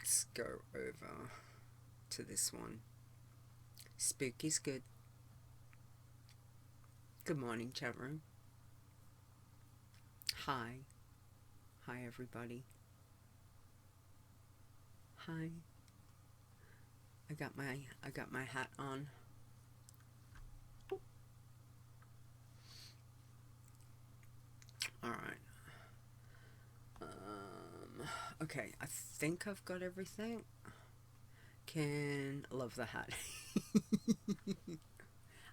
let's go over to this one. Spooky's good. Good morning, chat room. Hi. Hi, everybody. Hi. I got my hat on. All right. Okay, I think I've got everything. Love the hat.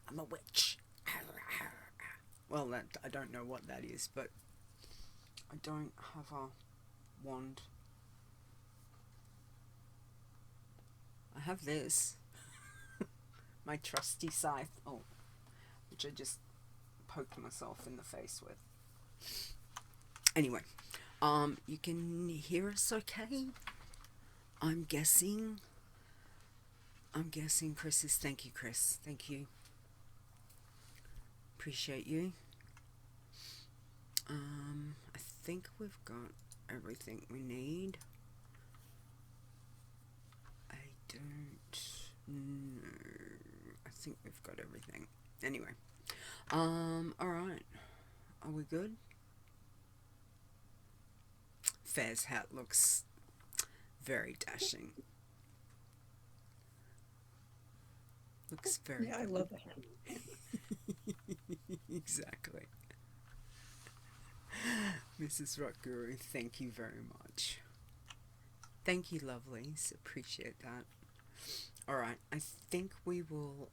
I'm a witch. Well, I don't know what that is, but I don't have a wand. I have this. My trusty scythe. Oh, which I just poked myself in the face with. Anyway, you can hear us okay? I'm guessing Chris is... Thank you, Chris. Thank you. Appreciate you. I think we've got everything we need. I don't know. I think we've got everything. Anyway. Alright. Are we good? Ferre's hat looks very dashing. Looks very... Yeah, I love the hat. Exactly. Mrs. Rock Guru, thank you very much. Thank you, lovelies. Appreciate that. Alright, I think we will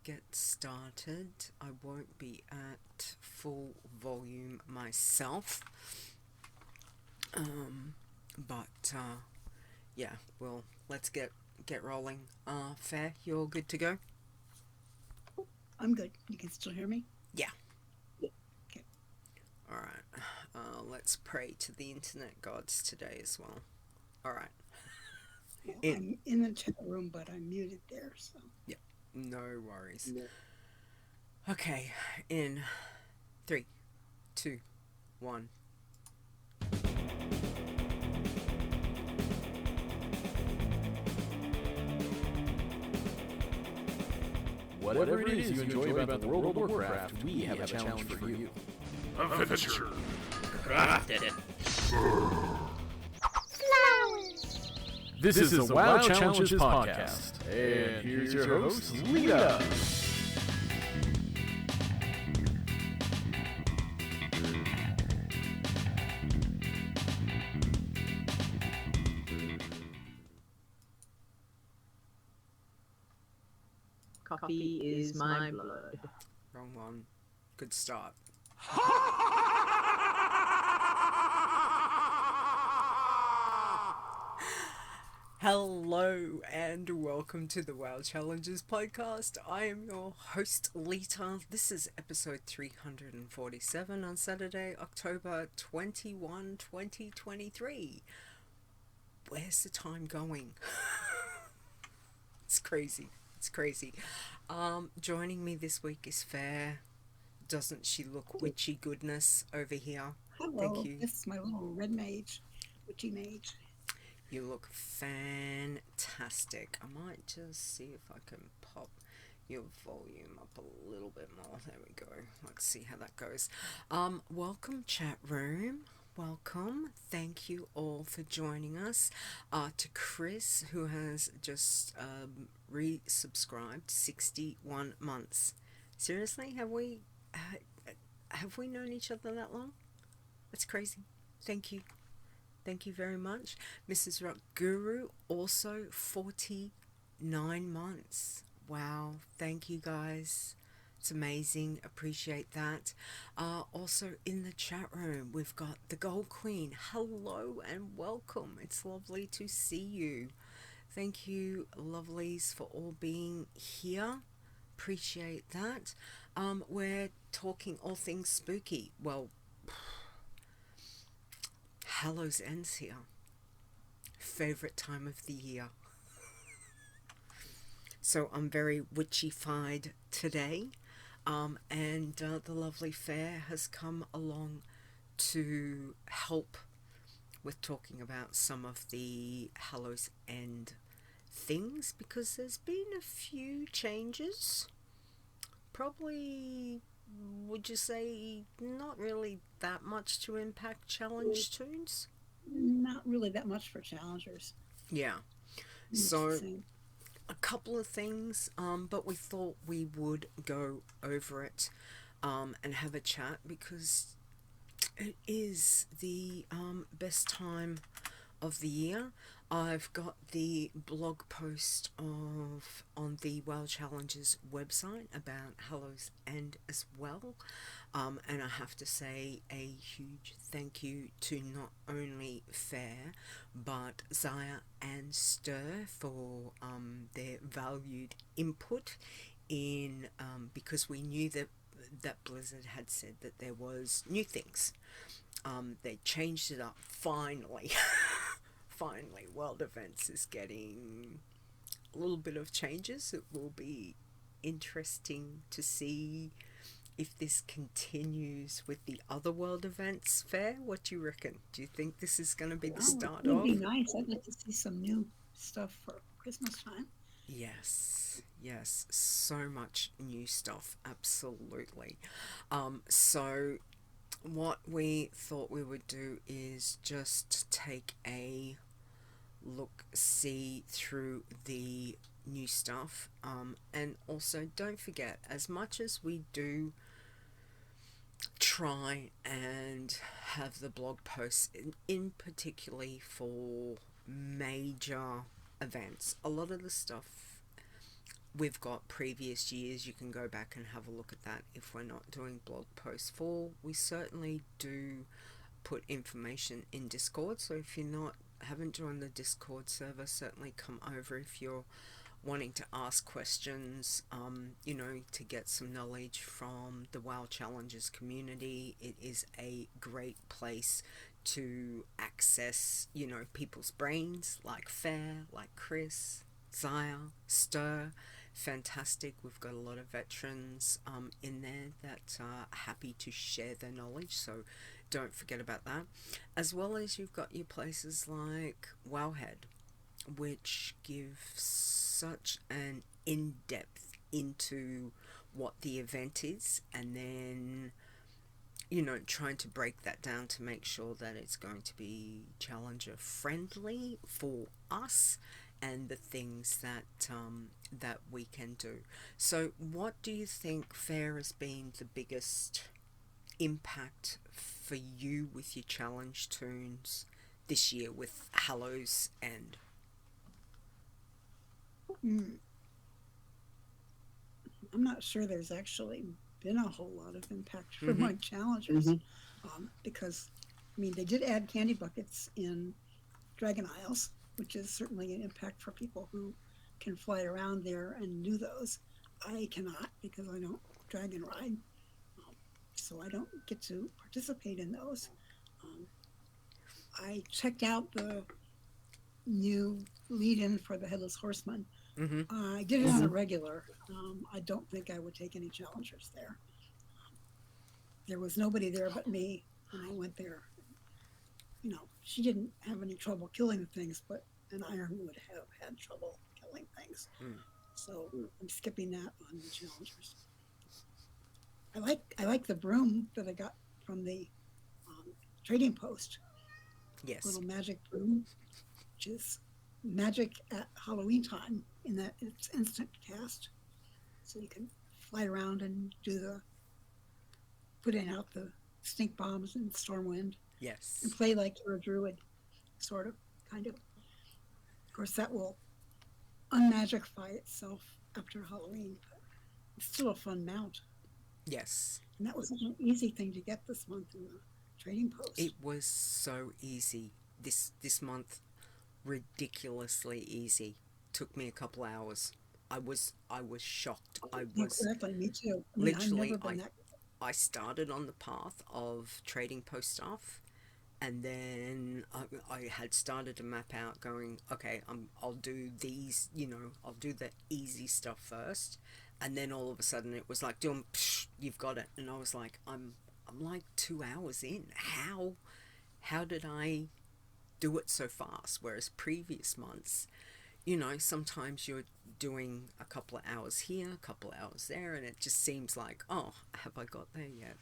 get started. I won't be at full volume myself. But yeah, well, let's get rolling. Ferre, you're good to go? I'm good. You can still hear me? Yeah. Okay. Alright. Let's pray to the internet gods today as well. Alright. Yeah, I'm in the chat room, but I'm muted there, so. Yeah, no worries. Yeah. Okay, in 3, 2, 1. Whatever it is you enjoy about the World of Warcraft, we have a challenge for you. Adventure. This is the WoW Challenges podcast. And here's your host, Leeta. Coffee is my blood. Wrong one. Good start. Hello and welcome to the WoW Challenges podcast. I am your host, Leeta. This is episode 347 on Saturday, October 21, 2023. Where's the time going? It's crazy. It's crazy. Joining me this week is Ferre. Doesn't she look witchy goodness over here? Hello. Thank you. This is my little red mage, witchy mage. You look fantastic. I might just see if I can pop your volume up a little bit more. There we go. Let's see how that goes. Welcome, chat room. Welcome. Thank you all for joining us. To Chris, who has just resubscribed, 61 months. Seriously, have we known each other that long? That's crazy. Thank you. Thank you very much. Mrs. Rock Guru, also 49 months. Wow. Thank you, guys. It's amazing. Appreciate that. Also in the chat room, we've got the Gold Queen. Hello and welcome. It's lovely to see you. Thank you, lovelies, for all being here. Appreciate that. We're talking all things spooky. Well, Hallow's ends here. Favorite time of the year. So I'm very witchy-fied today. And the lovely Ferre has come along to help with talking about some of the Hallow's End things, because there's been a few changes. Probably, would you say, not really that much to impact challenge tunes? Not really that much for challengers. Yeah. It's the So same. a couple of things, but we thought we would go over it and have a chat, because it is the best time of the year. I've got the blog post of on the WoW Challenges website about Hallow's End as well. And I have to say a huge thank you to not only Ferre but Xayarallii and Stir for their valued input in because we knew that Blizzard had said that there was new things. They changed it up finally. Finally, World Events is getting a little bit of changes. It will be interesting to see if this continues with the other World Events. Fair, what do you reckon? Do you think this is going to be the start It would of? be nice. I'd like to see some new stuff for Christmas time. Yes, yes, so much new stuff, absolutely. So what we thought we would do is just take a look see through the new stuff, and also don't forget, as much as we do try and have the blog posts in particularly for major events, a lot of the stuff we've got previous years, you can go back and have a look at that if we're not doing blog posts for. We certainly do put information in Discord, so if you're not haven't joined the Discord server, certainly come over if you're wanting to ask questions, to get some knowledge from the WoW Challenges community. It is a great place to access, people's brains, like Ferre, like Chris, Zaya, Stir. Fantastic. We've got a lot of veterans in there that are happy to share their knowledge, so don't forget about that. As well as you've got your places like Wowhead, which give such an in-depth into what the event is, and then trying to break that down to make sure that it's going to be challenger friendly for us and the things that we can do. So what do you think, Ferre, has been the biggest impact for you with your challenge tunes this year with Hallow's End? I'm not sure there's actually been a whole lot of impact for my challengers, because they did add candy buckets in Dragon Isles, which is certainly an impact for people who can fly around there and do those. I cannot, because I don't dragon ride, so I don't get to participate in those. I checked out the new lead-in for the Headless Horseman. I did it on a regular. I don't think I would take any challengers there. There was nobody there but me when I went there. She didn't have any trouble killing the things, but an iron would have had trouble killing things. So I'm skipping that on the challengers. I like the broom that I got from the trading post. Yes. Little magic broom, which is magic at Halloween time in that it's instant cast. So you can fly around and putting out the stink bombs and Stormwind. Yes. And play like you're a druid, sort of, kind of. Of course, that will unmagify itself after Halloween, but it's still a fun mount. Yes. And that was such an easy thing to get this month in the trading post. It was so easy. This month, ridiculously easy. Took me a couple hours. I was shocked. Exactly, me too. Literally, I started on the path of trading post stuff, and then I had started to map out, going, okay, I'll do these, I'll do the easy stuff first, and then all of a sudden it was like, you've got it, and I was like, I'm like 2 hours in. How did I do it so fast, whereas previous months, sometimes you're doing a couple of hours here, a couple of hours there, and it just seems like, oh, have I got there yet?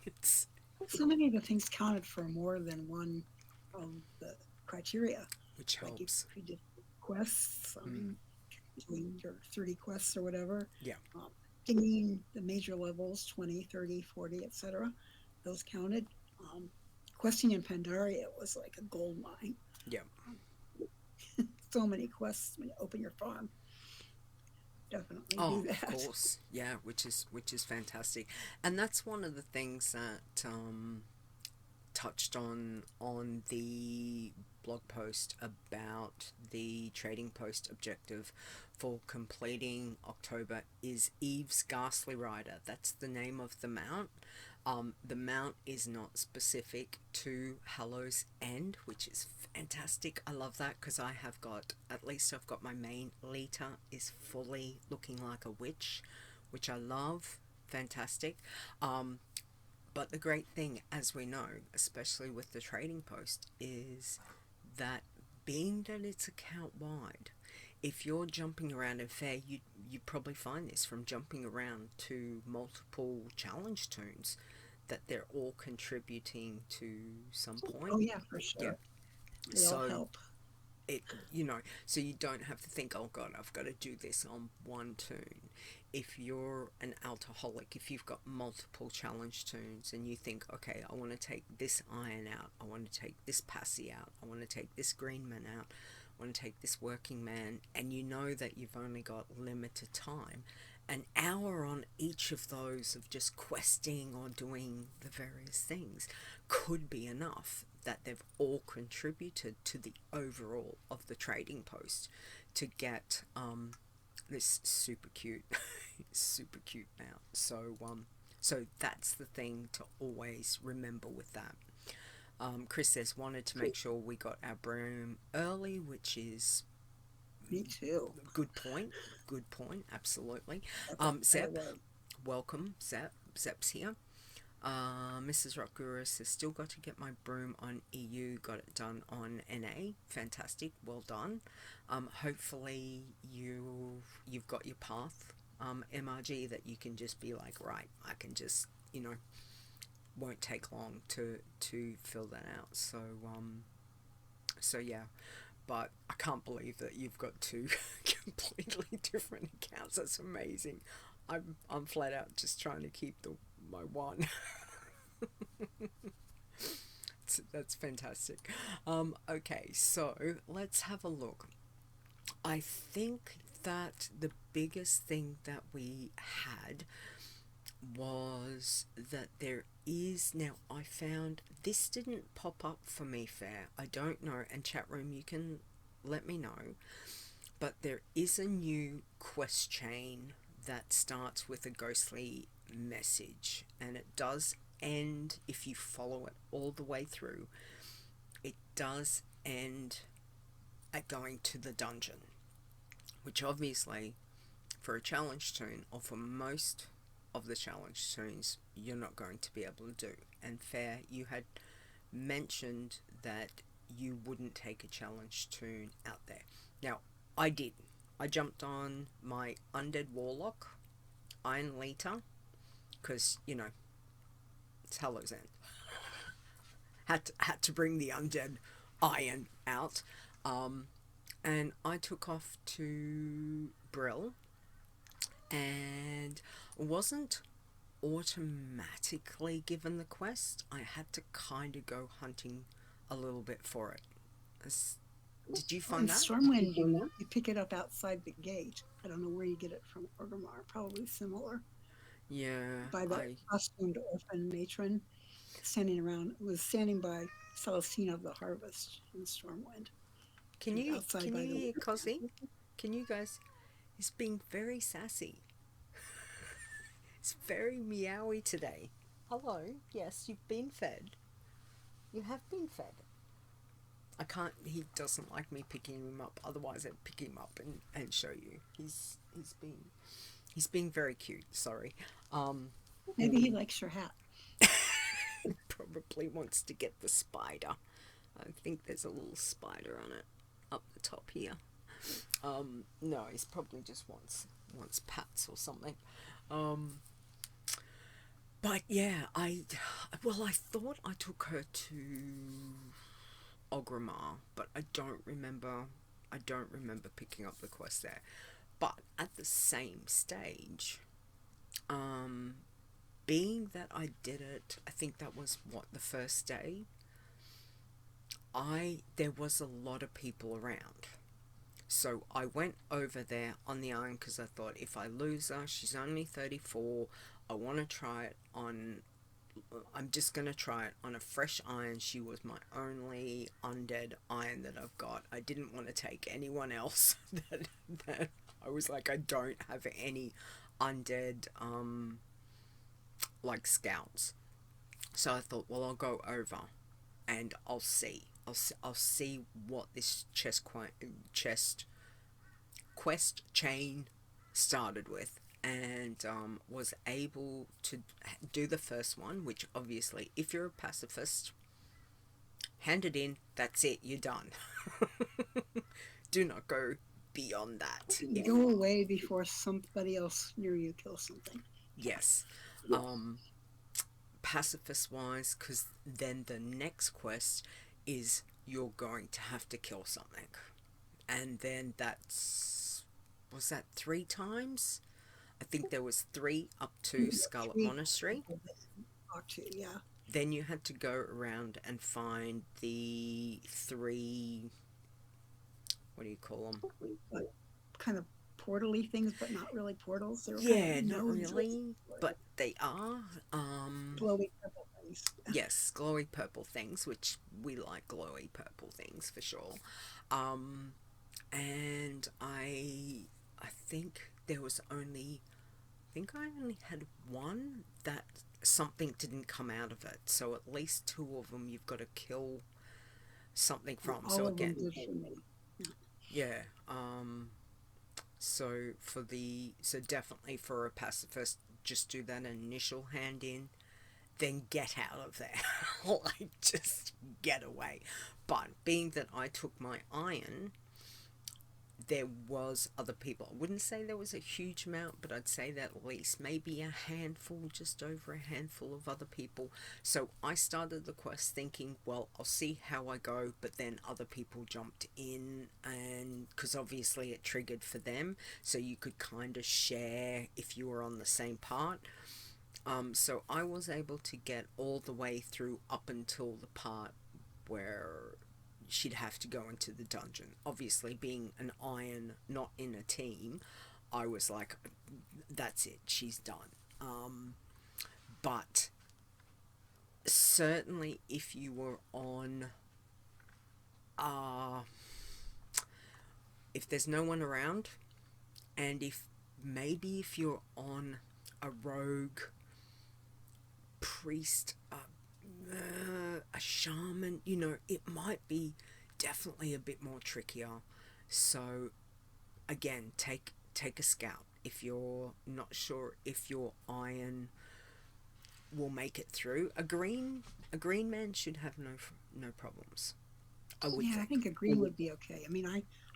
It's So many of the things counted for more than one of the criteria. which Like helps. if you did quests, doing your 30 quests or whatever, Yeah. Getting the major levels, 20, 30, 40, etc., those counted. Questing in Pandaria was like a gold mine. Yeah. So many quests when you open your farm. Definitely Oh, do that. of course. Yeah, which is fantastic. And that's one of the things that touched on the blog post about the trading post objective for completing October is Eve's Ghastly Rider. That's the name of the mount. The mount is not specific to Hallow's End, which is fantastic. I love that because I've got my main Leeta is fully looking like a witch, which I love. Fantastic. But the great thing, as we know, especially with the trading post, is that being that it's account wide, if you're jumping around in Ferre, you probably find this from jumping around to multiple challenge tunes, that they're all contributing to some point. Oh yeah, for sure. Yeah. They all So help. it so you don't have to think, oh god, I've got to do this on one tune. If you're an alcoholic, if you've got multiple challenge tunes and you think, okay, I want to take this iron out, I want to take this passy out, I want to take this green man out, I want to take this working man, and you know that you've only got limited time, an hour on each of those of just questing or doing the various things could be enough, that they've all contributed to the overall of the trading post to get this super cute mount. So that's the thing to always remember with that. Chris says wanted to make sure we got our broom early, which is Me too. good point. Absolutely. That's Zep, right away. welcome. Zep's here. Mrs. Rockguru says, still got to get my broom on EU, got it done on NA. Fantastic, well done. Hopefully you've got your path, MRG, that you can just be like, right, I can just, won't take long to fill that out. So yeah, but I can't believe that you've got two completely different accounts. That's amazing. I'm flat out just trying to keep my one. That's fantastic. Okay, so let's have a look. I think that the biggest thing that we had was that there is now, I found this didn't pop up for me, Ferre. I don't know, and chat room, you can let me know, but there is a new quest chain that starts with a ghostly message, and it does end, if you follow it all the way through, it does end at going to the dungeon, which obviously for a challenge tune, or for most of the challenge tunes, you're not going to be able to do. And Ferre, you had mentioned that you wouldn't take a challenge tune out there. Now, I did. I jumped on my Undead Warlock, Iron Leeta, because, it's Hallow's End. had to bring the Undead Iron out. And I took off to Brill, and wasn't automatically given the quest. I had to kind of go hunting a little bit for it. Did you find that? Stormwind, you pick it up outside the gate. I don't know where you get it from Orgrimmar. Probably similar. Yeah. By the costumed orphan matron was standing by Celestina of the Harvest in Stormwind. Can you hear Cosy? Can you guys? He's being very sassy. It's very meowy today. Hello. Yes, you've been fed. You have been fed. I can't. He doesn't like me picking him up. Otherwise, I'd pick him up and show you. He's being very cute. Sorry. Maybe he likes your hat. Probably wants to get the spider. I think there's a little spider on it up the top here. No, he's probably just wants pats or something. But yeah, I thought I took her to Ogrimmar, but I don't remember picking up the quest there. But at the same stage, being that I did it, I think that was the first day. There was a lot of people around. So I went over there on the iron because I thought if I lose her, she's only 34. I want to try it on. I'm just going to try it on a fresh iron. She was my only undead iron that I've got. I didn't want to take anyone else that I was like, I don't have any undead like scouts. So I thought, well, I'll go over and I'll see what this quest chain started with, and was able to do the first one, which obviously, if you're a pacifist, hand it in, that's it, you're done. Do not go beyond that. Go away before somebody else near you kills something. Yes. Pacifist wise, because then the next quest is you're going to have to kill something, and then was that 3 times? I think there was 3 up to Scarlet Monastery. Yeah. Then you had to go around and find the 3, what do you call them? Like, kind of portal-y things, but not really portals. They're Yeah, kind of not really, but they are. Glowy purple things. Yes, glowy purple things, which we like glowy purple things for sure. And I think there was only, I only had 1 that something didn't come out of it. So at least 2 of them you've got to kill something from. All So of them again, did for me. yeah. So definitely for a pacifist, just do that initial hand in, then get out of there. Like, just get away. But being that I took my iron, there was other people. I wouldn't say there was a huge amount, but I'd say that at least maybe a handful, just over a handful of other people. So I started the quest thinking, well, I'll see how I go, but then other people jumped in, and because obviously it triggered for them, so you could kind of share if you were on the same part. So I was able to get all the way through up until the part where she'd have to go into the dungeon. Obviously, being an iron, not in a team, I was like, that's it, she's done. But certainly if you were on, if there's no one around, and if you're on a rogue, priest, a shaman, it might be definitely a bit more trickier. So again, take a scout if you're not sure if your iron will make it through. A green man should have no problems, I would think. I think a green would be okay. I mean,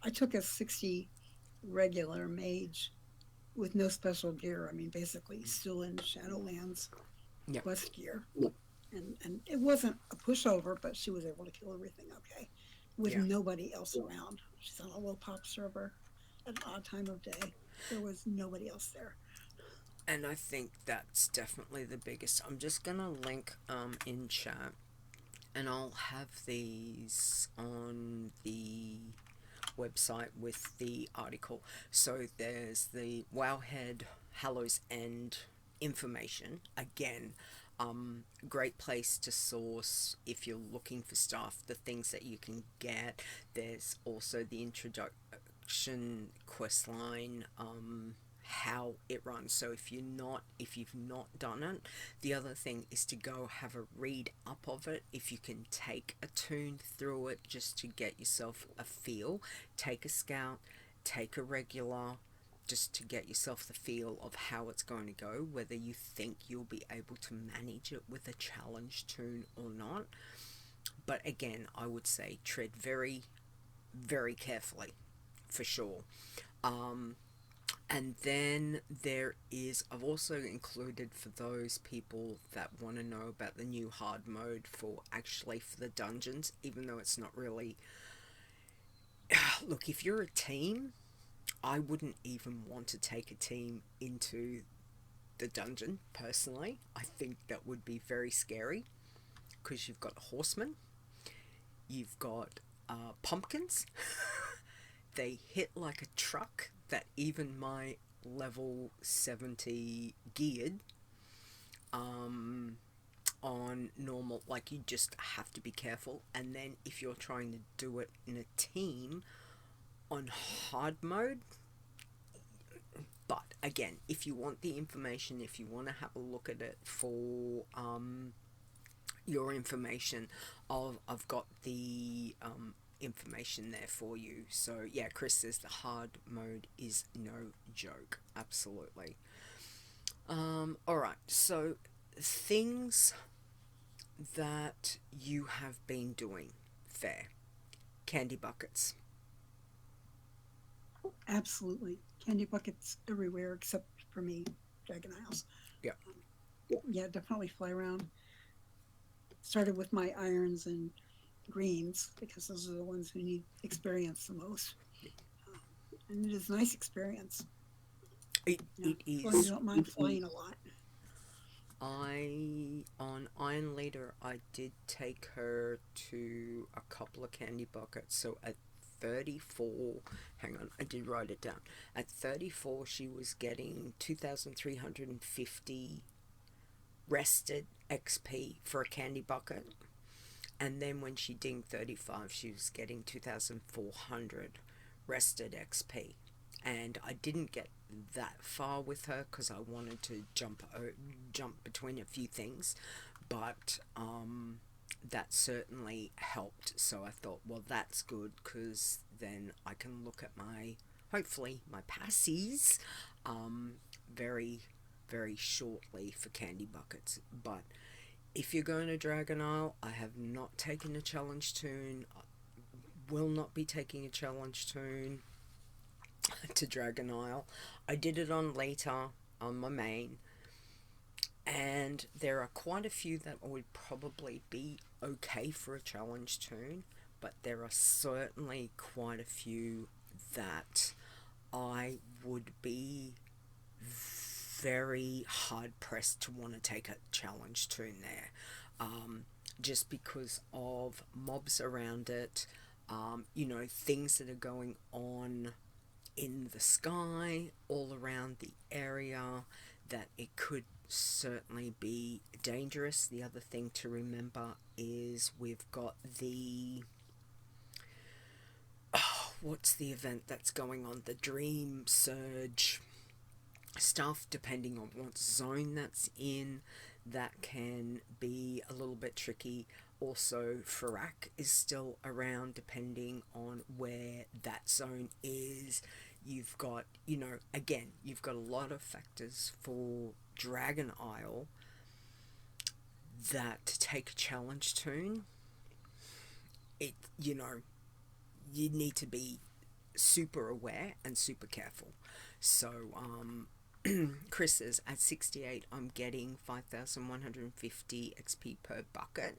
I took a 60 regular mage with no special gear. I mean, basically still in Shadowlands quest gear. And it wasn't a pushover, but she was able to kill everything okay with nobody else around. She's on a low pop server at an odd time of day. There was nobody else there. And I think that's definitely the biggest. I'm just gonna link in chat, and I'll have these on the website with the article. So there's the Wowhead Hallow's End information. Again, great place to source if you're looking for stuff, the things that you can get. There's also the introduction quest line, how it runs. So if you've not done it, the other thing is to go have a read up of it. If you can take a tune through it just to get yourself a feel, take a scout, take a regular, just to get yourself the feel of how it's going to go, whether you think you'll be able to manage it with a challenge tune or not. But again, I would say tread very, very carefully, for sure. Um, and then I've also included for those people that want to know about the new hard mode for the dungeons, even though it's not really. Look, if you're a team, I wouldn't even want to take a team into the dungeon, personally. I think that would be very scary because you've got horsemen, you've got pumpkins. They hit like a truck that even my level 70 geared on normal, like, you just have to be careful. And then if you're trying to do it in a team on hard mode, but again, if you want the information, if you want to have a look at it for your information, I've got the information there for you. So yeah, Chris says the hard mode is no joke. Absolutely. Alright, so things that you have been doing, Ferre. Candy buckets. Absolutely. Candy buckets everywhere except for me, Dragon Isles. Yeah. Yeah, definitely fly around. Started with my irons and greens because those are the ones who need experience the most. And it is nice experience. It I is. don't mind flying a lot. On Iron Leader, I did take her to a couple of candy buckets. So at 34, hang on, I did write it down. At 34, she was getting 2,350 rested XP for a candy bucket. And then when she dinged 35, she was getting 2,400 rested XP. And I didn't get that far with her because I wanted to jump between a few things, but that certainly helped. So I thought, well, that's good because then I can look at hopefully my passies very, very shortly for candy buckets. But if you're going to Dragon Isle, I have not taken a challenge toon, will not be taking a challenge toon to Dragon Isle. I did it on Leeta, on my main, and there are quite a few that would probably be okay for a challenge toon, but there are certainly quite a few that I would be very hard pressed to want to take a challenge toon there, just because of mobs around it, things that are going on in the sky all around the area, that it could certainly be dangerous. The other thing to remember is we've got what's the event that's going on, the Dream Surge stuff, depending on what zone that's in, that can be a little bit tricky. Also, Ferre is still around, depending on where that zone is. You've got, you've got a lot of factors for Dragon Isle that to take a challenge toon, you need to be super aware and super careful. So, Chris says, at 68, I'm getting 5,150 XP per bucket.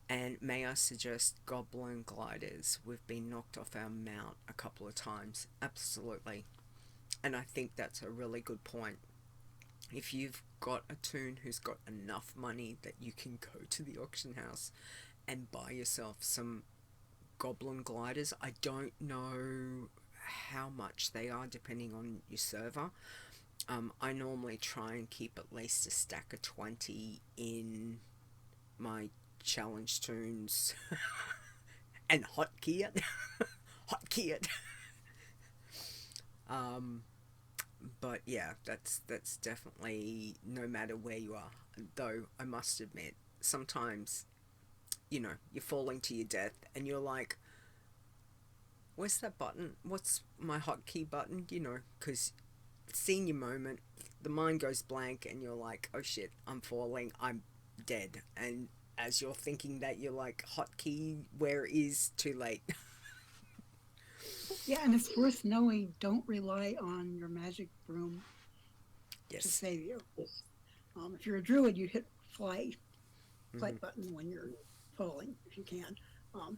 And may I suggest Goblin Gliders? We've been knocked off our mount a couple of times. Absolutely. And I think that's a really good point. If you've got a toon who's got enough money that you can go to the auction house and buy yourself some Goblin Gliders, I don't know how much they are depending on your server. I normally try and keep at least a stack of 20 in my challenge toons and hotkey it. But yeah, that's definitely, no matter where you are. Though I must admit, sometimes you're falling to your death and you're like, where's that button? What's my hotkey button? Because senior moment, the mind goes blank and you're like, oh shit, I'm falling, I'm dead. And as you're thinking that you're like hotkey where it is too late. Yeah, and it's worth knowing. Don't rely on your magic broom to Yes. save you. If you're a druid, you hit flight Hmm. button when you're falling, if you can. Um,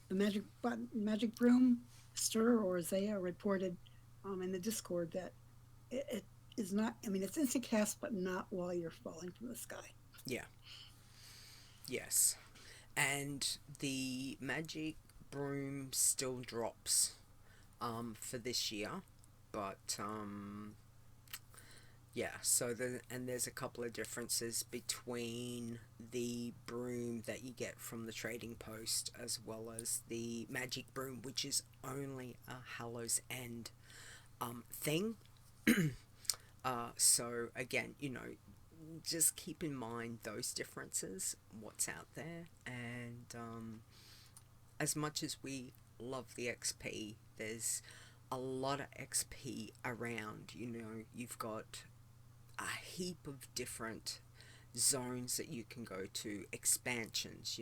the magic button, magic broom, Stir or Zaya reported in the Discord that it is not. I mean, it's instant cast, but not while you're falling from the sky. Yeah. Yes. And the magic broom still drops for this year, but yeah, so there's a couple of differences between the broom that you get from the trading post as well as the magic broom, which is only a Hallow's End thing. So again, just keep in mind those differences, what's out there, and as much as we love the XP, there's a lot of XP around. You've got a heap of different zones that you can go to, expansions,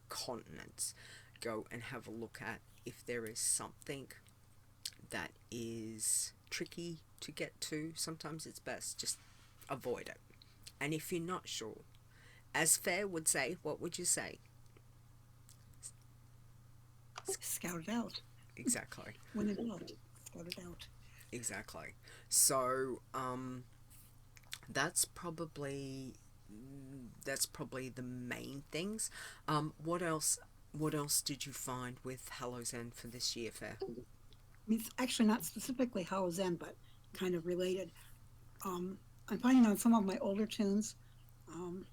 continents. Go and have a look at if there is something that is tricky to get to. Sometimes it's best just avoid it. And if you're not sure, as Ferre would say, what would you say? Scout it out. Exactly. When in doubt, scout it out. Exactly. So, that's probably the main things. What else? What else did you find with Hallow's End for this year, Fair? I mean, it's actually not specifically Hallow's End, but kind of related. Um, I'm finding on some of my older tunes um,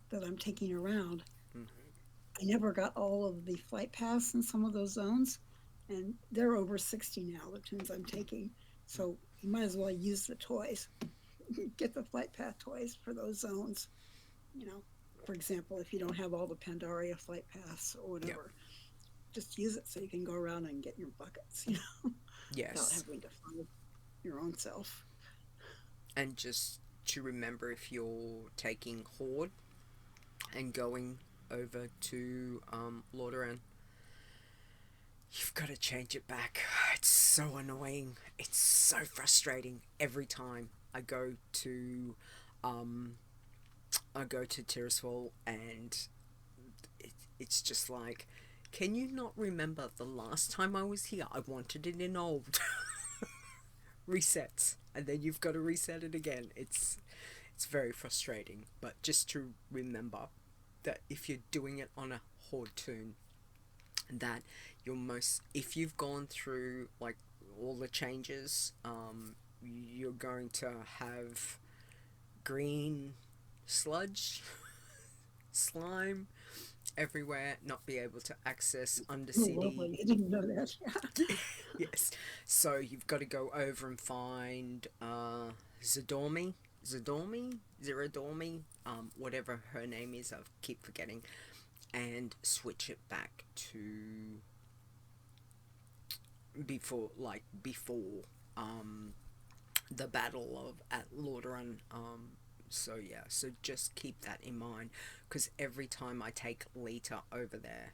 that I'm taking around, Mm-hmm. I never got all of the flight paths in some of those zones, and they're over 60 now, the tunes I'm taking. So you might as well use the toys. Get the flight path toys for those zones. You know, for example, if you don't have all the Pandaria flight paths or Yep. whatever, just use it so you can go around and get your buckets, without Yes. having to find your own self. And just to remember, if you're taking Horde and going over to Lordaeron, you've got to change it back. It's so annoying. It's so frustrating every time um I go to Tirisfal, and it's just like, can you not remember the last time I was here? I wanted it in old. Resets, and then you've got to reset it again. It's very frustrating, but just to remember that if you're doing it on a Horde tune, that if you've gone through like all the changes, you're going to have green sludge, slime everywhere, not be able to access Oh, Undercity. lovely. I didn't know that. Yes, so you've got to go over and find Zerodormi, whatever her name is, I keep forgetting, and switch it back to before the battle of at Lordaeron. So yeah, so just keep that in mind, because every time I take Leeta over there,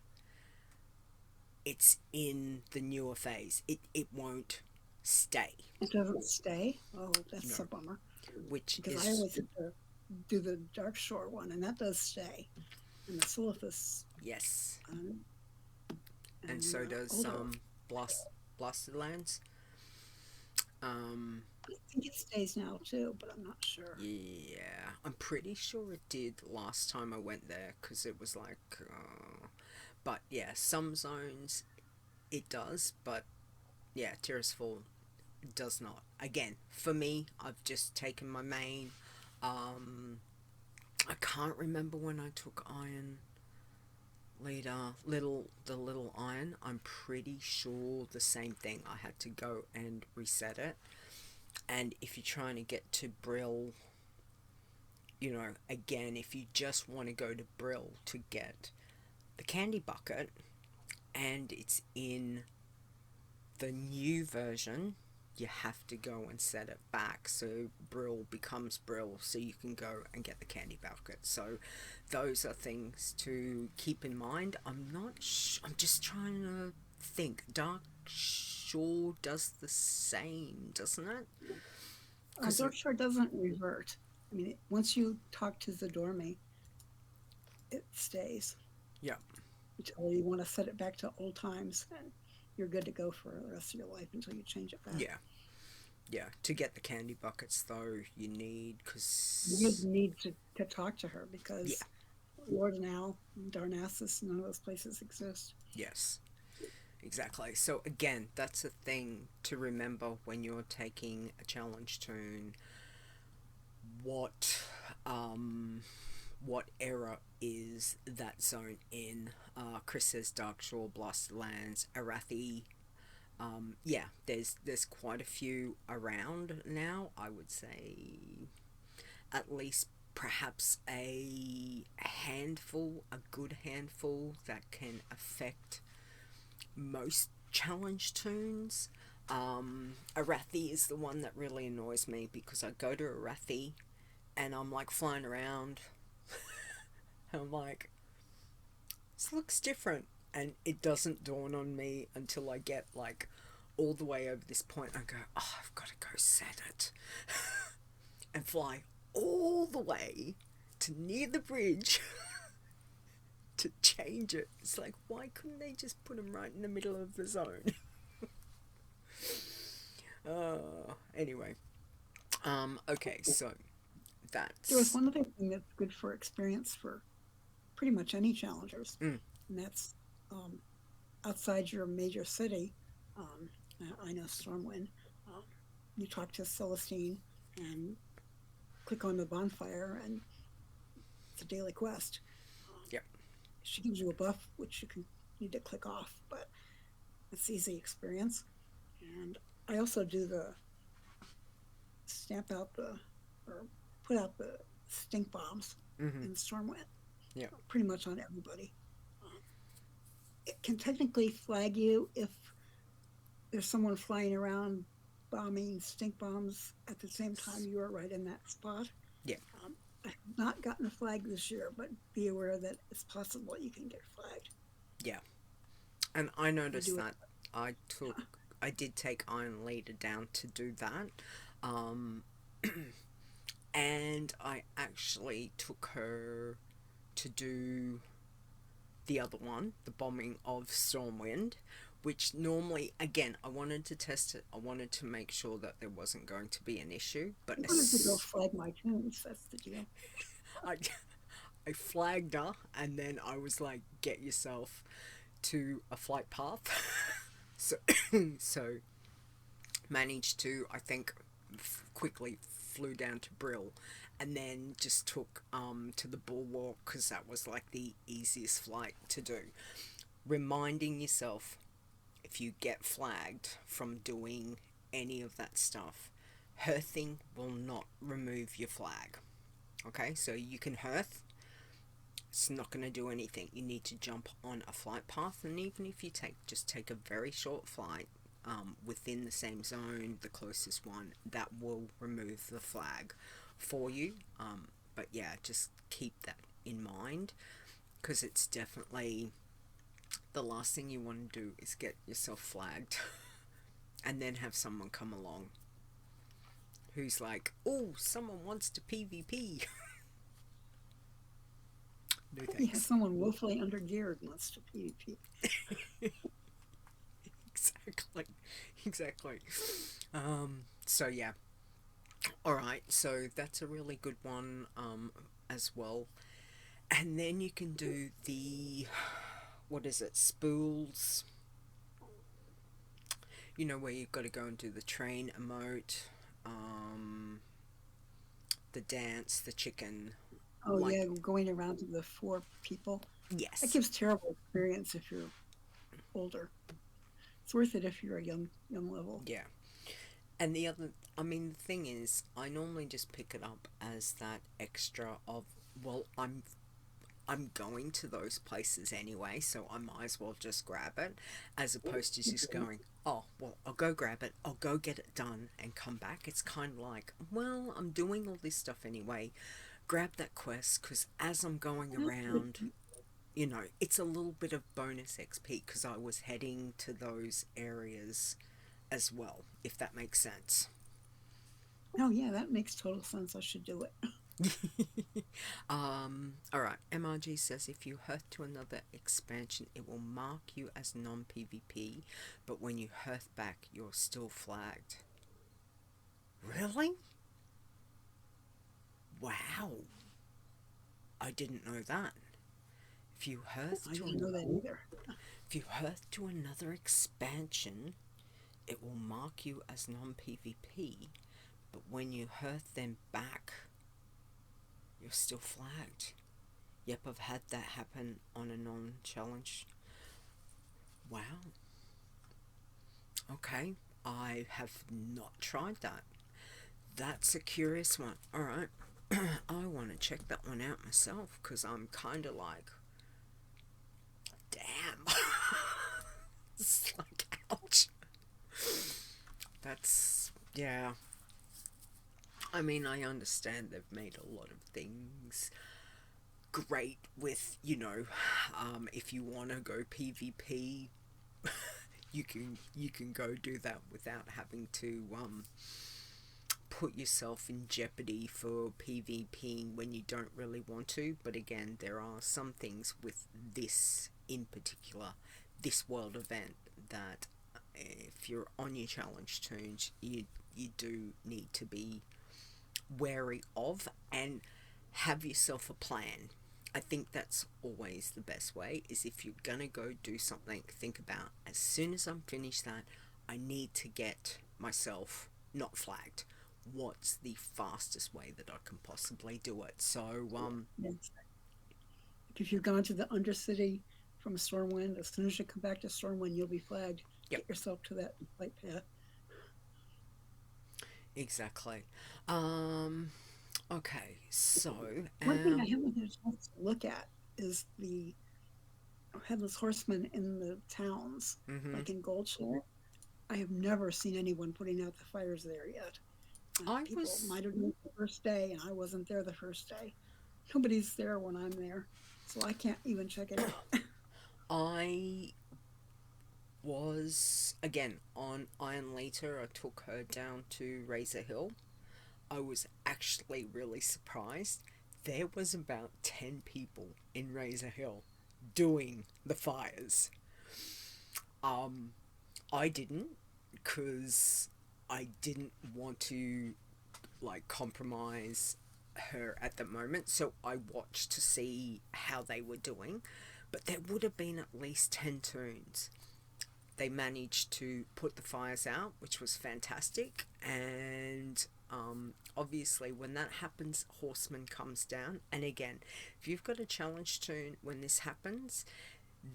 it's in the newer phase. It won't stay. It doesn't stay. Oh, that's No, a bummer. which Because I is always have to do the Dark Shore one, and that does stay. And the Silithus yes, um, and so does Ulder. Blasted Lands. Um, I think it stays now too, but I'm not sure. yeah, I'm pretty sure it did last time I went there, because it was like, but yeah, some zones it does, but yeah, Tirisfal does not. Again, for me, I've just taken my main. Um, I can't remember when I took Iron Leader, the little iron. I'm pretty sure the same thing. I had to go and reset it. And if you're trying to get to Brill, again, if you just want to go to Brill to get the candy bucket, and it's in the new version, you have to go and set it back so Brill becomes Brill, so you can go and get the candy bucket. So those are things to keep in mind. I'm just trying to think. Dark Shore does the same, doesn't it? Dark Shore doesn't revert. I mean, once you talk to Zadormi, it stays. Yeah. Until you want to set it back to old times, and you're good to go for the rest of your life until you change it back. Yeah. To get the candy buckets, though, you need to talk to her, because Lord Now, Darnassus, none of those places exist. Yes. Exactly. So again, that's a thing to remember when you're taking a challenge toon. What era is that zone in? Chris says Darkshore, Blasted Lands, Arathi. Yeah, there's quite a few around now. I would say at least perhaps a good handful that can affect most challenge toons. Arathi is the one that really annoys me, because I go to Arathi and I'm like flying around. I'm like, this looks different, and it doesn't dawn on me until I get like all the way over this point. I go, oh, I've got to go set it and fly all the way to near the bridge to change it. It's like, why couldn't they just put them right in the middle of the zone? Anyway. Okay, so that's... There was one other thing that's good for experience for pretty much any challengers, and that's outside your major city. I know Stormwind. You talk to Celestine and click on the bonfire, and it's a daily quest. She gives you a buff, which you need to click off, but it's easy experience. And I also do the put out the stink bombs in Stormwind. Yeah. Pretty much on everybody. It can technically flag you if there's someone flying around bombing stink bombs at the same time you are right in that spot. Yeah. I have not gotten a flag this year, but be aware that it's possible you can get flagged. Yeah. And I noticed that I did take Iron Leeta down to do that. And I actually took her to do the other one, the bombing of Stormwind, which normally, again, I wanted to test it. I wanted to make sure that there wasn't going to be an issue. But I wanted to go flag my tunes, that's the deal. I flagged her, and then I was like, get yourself to a flight path. So managed to, I think, quickly flew down to Brill, and then just took to the Bulwark, because that was like the easiest flight to do. Reminding yourself, if you get flagged from doing any of that stuff, hearthing will not remove your flag. Okay, so you can hearth, it's not going to do anything. You need to jump on a flight path, and even if you take a very short flight within the same zone, the closest one, that will remove the flag for you. But yeah, just keep that in mind, because it's definitely the last thing you want to do is get yourself flagged and then have someone come along who's like, oh, someone wants to PvP. No thanks. Yeah, someone woefully undergeared wants to PvP. Exactly. So yeah. Alright, so that's a really good one as well. And then you can do the, what is it, spools. You know, where you've got to go and do the train emote, the dance, the chicken. Oh, like, yeah, going around to the 4 people. Yes. That gives terrible experience if you're older. It's worth it if you're a young level. Yeah. And the thing is, I normally just pick it up as that extra of, well, I'm going to those places anyway, so I might as well just grab it, as opposed to just going, oh, well, I'll go grab it, I'll go get it done and come back. It's kind of like, well, I'm doing all this stuff anyway. Grab that quest, because as I'm going around, you know, it's a little bit of bonus XP because I was heading to those areas as well, if that makes sense. Oh yeah, that makes total sense. I should do it. Alright, MRG says if you hearth to another expansion, it will mark you as non-PvP, but when you hearth back, you're still flagged. Really? Wow. I didn't know that. If you hearth I to didn't know that either. if you hearth to another expansion, it will mark you as non-PvP, but when you hearth them back, you're still flagged. Yep, I've had that happen on a non-challenge. Wow. Okay, I have not tried that. That's a curious one. Alright, I want to check that one out myself, because I'm kind of like, damn. It's like, ouch. That's, yeah. I mean, I understand they've made a lot of things great with, you know, if you want to go PvP, you can go do that without having to put yourself in jeopardy for PvPing when you don't really want to. But again, there are some things with this in particular, this world event, that if you're on your challenge tunes, you do need to be wary of and have yourself a plan. I think that's always the best way, is if you're gonna go do something, think about, as soon as I'm finished that, I need to get myself not flagged. What's the fastest way that I can possibly do it? So Yes. If you've gone to the Undercity from Stormwind, as soon as you come back to Stormwind, you'll be flagged. yep, Get yourself to that flight path. exactly. Okay, so One thing I haven't had a chance to look at is the headless horsemen in the towns, mhm. like in Goldshire. I have never seen anyone putting out the fires there yet. I People was might have been the first day, and I wasn't there the first day. Nobody's there when I'm there, so I can't even check it out. I was again on Iron Leeta. I took her down to Razor Hill. I was actually really surprised. There was about 10 people in Razor Hill doing the fires. Um, I didn't, because I didn't want to like compromise her at the moment, so I watched to see how they were doing. But there would have been at least 10 tunes. They managed to put the fires out, which was fantastic. And obviously, when that happens, Horseman comes down. And again, if you've got a challenge tune when this happens,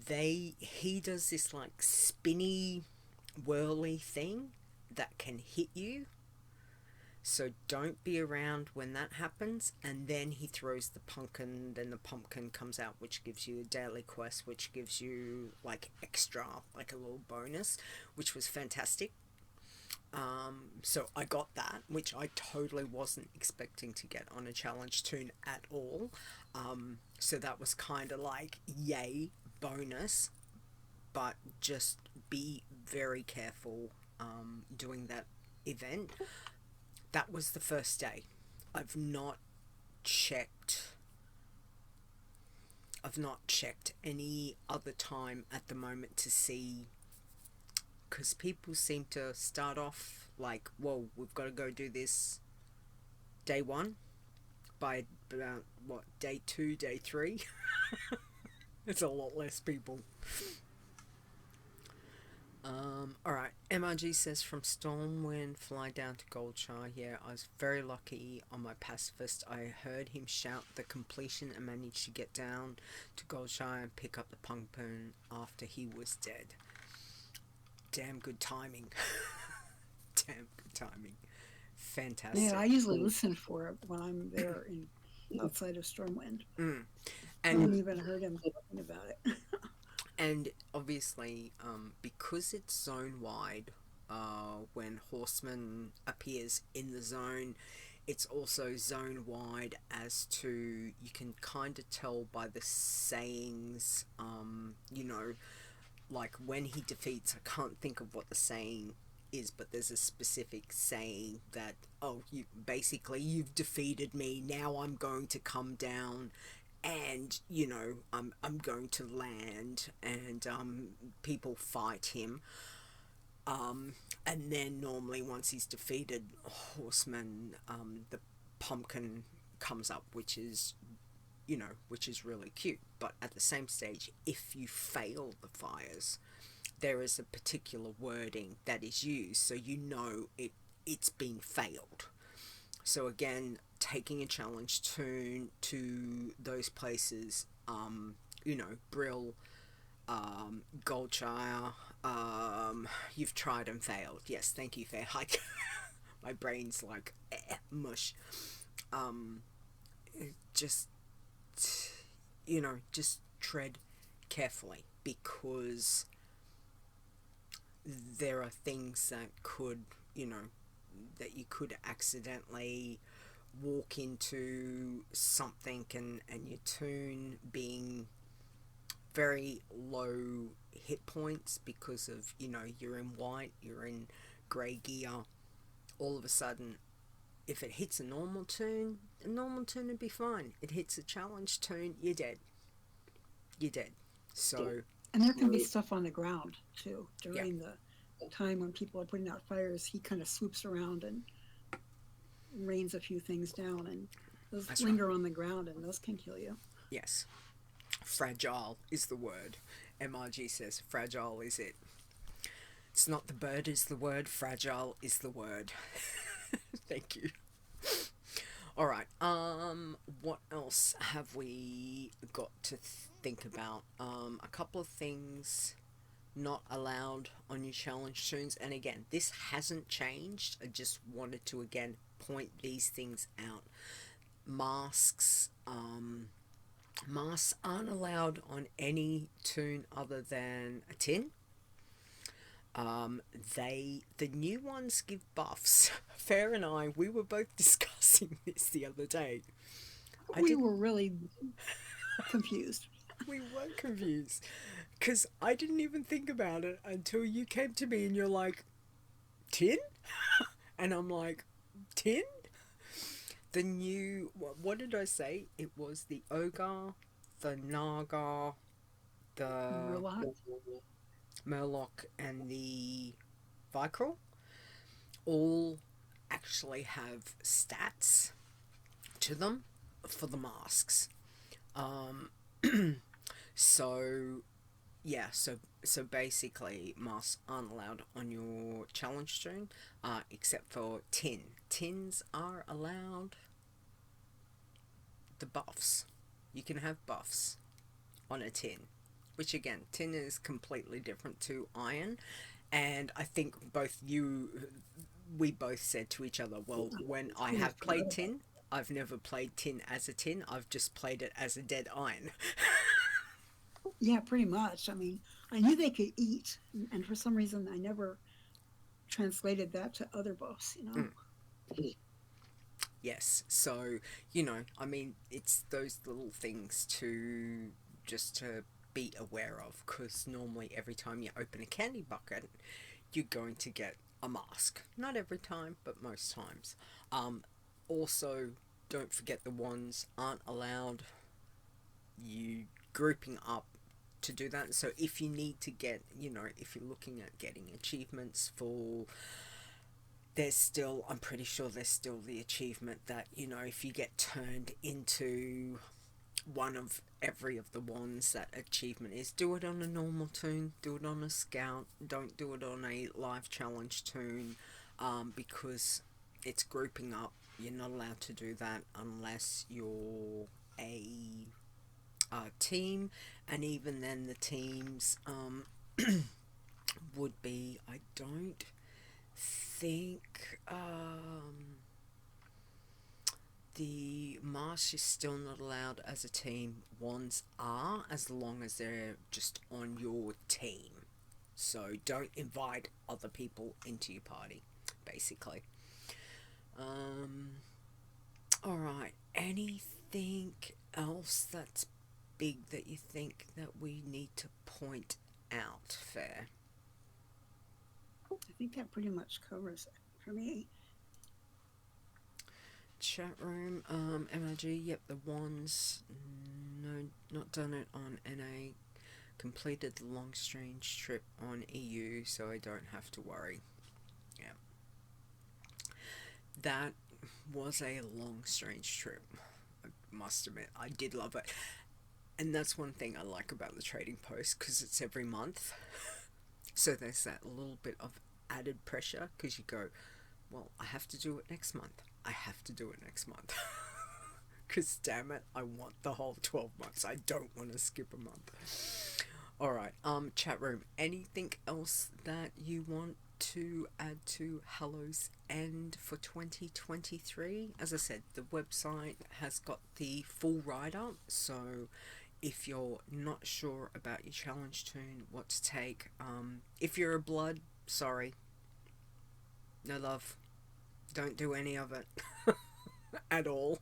he does this like spinny, whirly thing that can hit you. So don't be around when that happens. And then he throws the pumpkin, then the pumpkin comes out, which gives you a daily quest, which gives you like extra, like a little bonus, which was fantastic. So I got that, which I totally wasn't expecting to get on a challenge tune at all. So that was kind of like, yay, bonus, but just be very careful doing that event. That was the first day. I've not checked. I've not checked any other time at the moment to see, because people seem to start off like, whoa, we've got to go do this day one. By about, what, day two, day three? It's a lot less people. Alright, MRG says from Stormwind fly down to Goldshire. Yeah, I was very lucky on my pacifist. I heard him shout the completion and managed to get down to Goldshire and pick up the pumpkin after he was dead. Damn good timing. Damn good timing. Fantastic. Yeah, I usually listen for it when I'm there in outside of Stormwind. I And haven't even heard him talking about it. and obviously, because it's zone wide, when Horseman appears in the zone, it's also zone wide as to you can kind of tell by the sayings, like when he defeats, I can't think of what the saying is, but there's a specific saying that, oh, you basically you've defeated me, now I'm going to come down and I'm going to land, and people fight him, and then normally once he's defeated Horseman, the pumpkin comes up, which is really cute. But at the same stage, if you fail the fires, there is a particular wording that is used, so it's been failed. So again, taking a challenge tune to those places, Brill, Goldshire, you've tried and failed. Yes, thank you, Fair. Like, my brain's like mush. Um, just just tread carefully, because there are things that you could accidentally walk into something, and your tune being very low hit points because of you're in white, you're in grey gear. All of a sudden, if it hits a normal tune would be fine. It hits a challenge tune, you're dead. So And there can be stuff on the ground too during the time when people are putting out fires. He kind of swoops around and rains a few things down, and those linger on the ground, and those can kill you. Yes, fragile is the word. MRG says fragile is it. It's not the bird is the word, fragile is the word. Thank you. All right. What else have we got to think about? A couple of things not allowed on your challenge tunes, and again, this hasn't changed. I just wanted to again point these things out. Masks. Masks aren't allowed on any tune other than a tin. The new ones give buffs. Ferre and I, we were both discussing this the other day. We were really confused. We were confused, because I didn't even think about it until you came to me and you're like, tin? And I'm like, tin? The new, what did I say? It was the Ogre, the Naga, the Murloc, and the Vicryll all actually have stats to them for the masks. So yeah, so basically masks aren't allowed on your challenge tune, except for tin. Tins are allowed the buffs. You can have buffs on a tin, which again, tin is completely different to iron. And I think we both said to each other, well, when I have played tin, I've never played tin as a tin, I've just played it as a dead iron. Yeah, pretty much. I mean, I knew they could eat, and for some reason I never translated that to other buffs, Yes, so, I mean, it's those little things to be aware of, because normally every time you open a candy bucket, you're going to get a mask. Not every time, but most times. Also, don't forget the wands aren't allowed you grouping up to do that. So if you need to get, if you're looking at getting achievements for, I'm pretty sure there's still the achievement that, if you get turned into one of every of the wands, that achievement is do it on a normal tune, do it on a scout, don't do it on a live challenge tune, because it's grouping up. You're not allowed to do that unless you're a team, and even then the teams would be, I don't think the mask is still not allowed as a team. Wands are, as long as they're just on your team. So don't invite other people into your party, basically. Alright, anything else that's big that you think that we need to point out, Ferre? I think that pretty much covers it for me. Chat room, MRG, yep, the wands, no, not done it on NA, completed the long strange trip on EU, so I don't have to worry. Yeah. That was a long strange trip, I must admit, I did love it. And that's one thing I like about the trading post, because it's every month, so there's that little bit of added pressure, because you go, well, I have to do it next month. I have to do it next month. Because damn it, I want the whole 12 months. I don't want to skip a month. Alright, chat room. Anything else that you want to add to Hallow's end for 2023? As I said, the website has got the full write-up, so if you're not sure about your challenge tune, what to take, if you're a blood, sorry. No love. Don't do any of it. At all.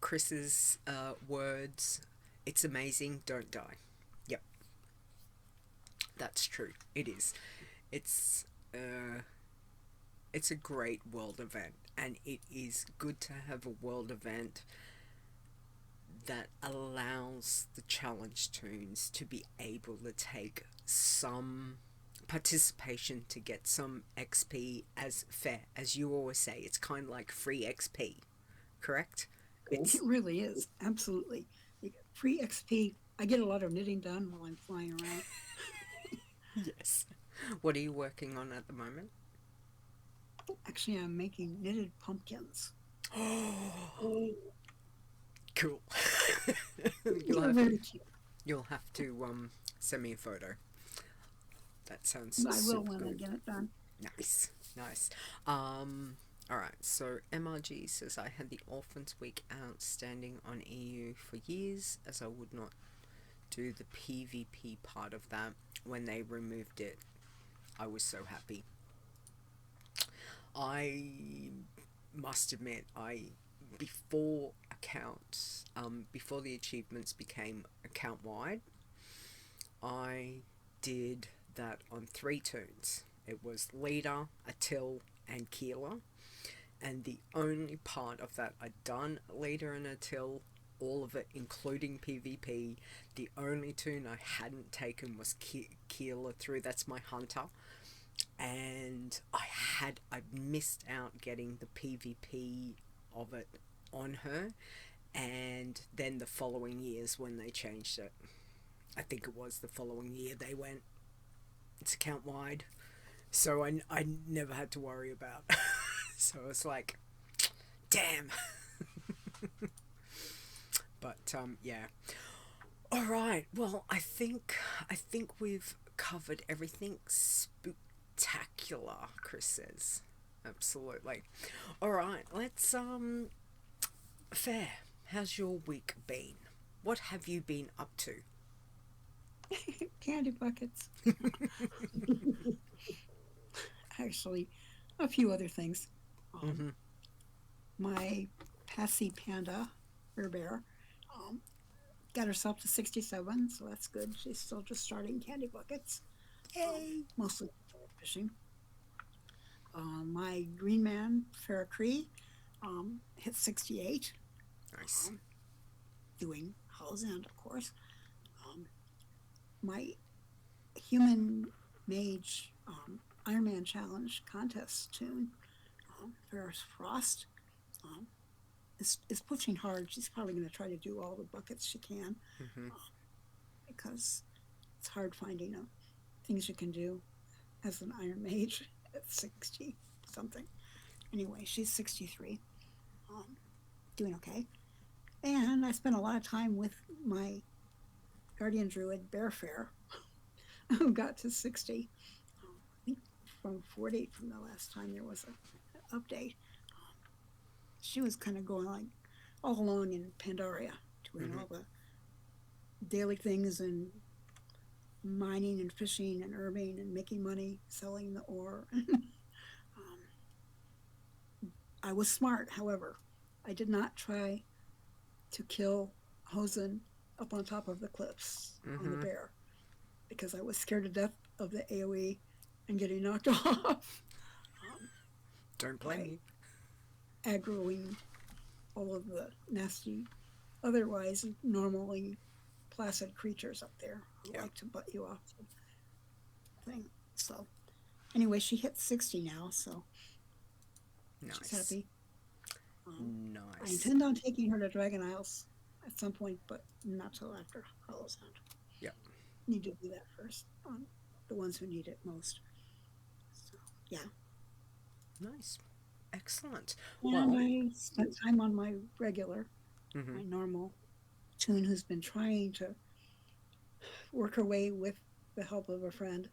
Chris's words, it's amazing, don't die. Yep. That's true. It is. It's a great world event, and it is good to have a world event that allows the challenge tunes to be able to take some participation to get some XP. As Ferre, as you always say, it's kind of like free XP, correct? It really is, absolutely. You get free XP. I get a lot of knitting done while I'm flying around. Yes. What are you working on at the moment? Actually, I'm making knitted pumpkins. Cool. They're very cute. You'll have to send me a photo. That sounds I will super when I good. get it done. Nice. Alright, so MRG says I had the Orphans Week outstanding on EU for years, as I would not do the PvP part of that. When they removed it, I was so happy. I must admit, before before the achievements became account wide, I did that on 3 tunes. It was Leeta, Atil, and Keela, and the only part of that I'd done Leeta and Atil, all of it including PvP. The only tune I hadn't taken was Keela through. That's my hunter, and I missed out getting the PvP of it on her, and then the following years when they changed it, I think it was the following year, they went, it's account wide, so I never had to worry about. So it's like, damn. But yeah. All right. Well, I think we've covered everything spectacular, Chris says. Absolutely. All right. Let's Ferre, how's your week been? What have you been up to? Candy buckets. Actually, a few other things. My Passy Panda, her bear, got herself to 67, so that's good. She's still just starting candy buckets. Yay! Mostly fishing. My green man, Ferre, hit 68. Nice. Doing Hallow's End, of course. My human mage Iron Man Challenge contest tune, Ferre's Frost, is pushing hard. She's probably going to try to do all the buckets she can, because it's hard finding things you can do as an Iron Mage at 60 something. Anyway, she's 63, doing okay. And I spent a lot of time with my Guardian Druid, Bear Ferre, who got to 60. I think from 40 from the last time there was update. She was kind of going like all along in Pandaria, doing all the daily things and mining and fishing and herbing and making money, selling the ore. I was smart, however. I did not try to kill Hosen up on top of the cliffs on the bear because I was scared to death of the AoE and getting knocked off. Don't blame me. Aggroing all of the nasty, otherwise normally placid creatures up there who like to butt you off the thing. So anyway, she hit 60 now, so she's happy. Nice. I intend on taking her to Dragon Isles at some point, but not till after Hollow Sound. Yeah. Need to do that first on the ones who need it most. So, yeah. Nice. Excellent. And I spent time on my regular, my normal Toon who's been trying to work her way with the help of a friend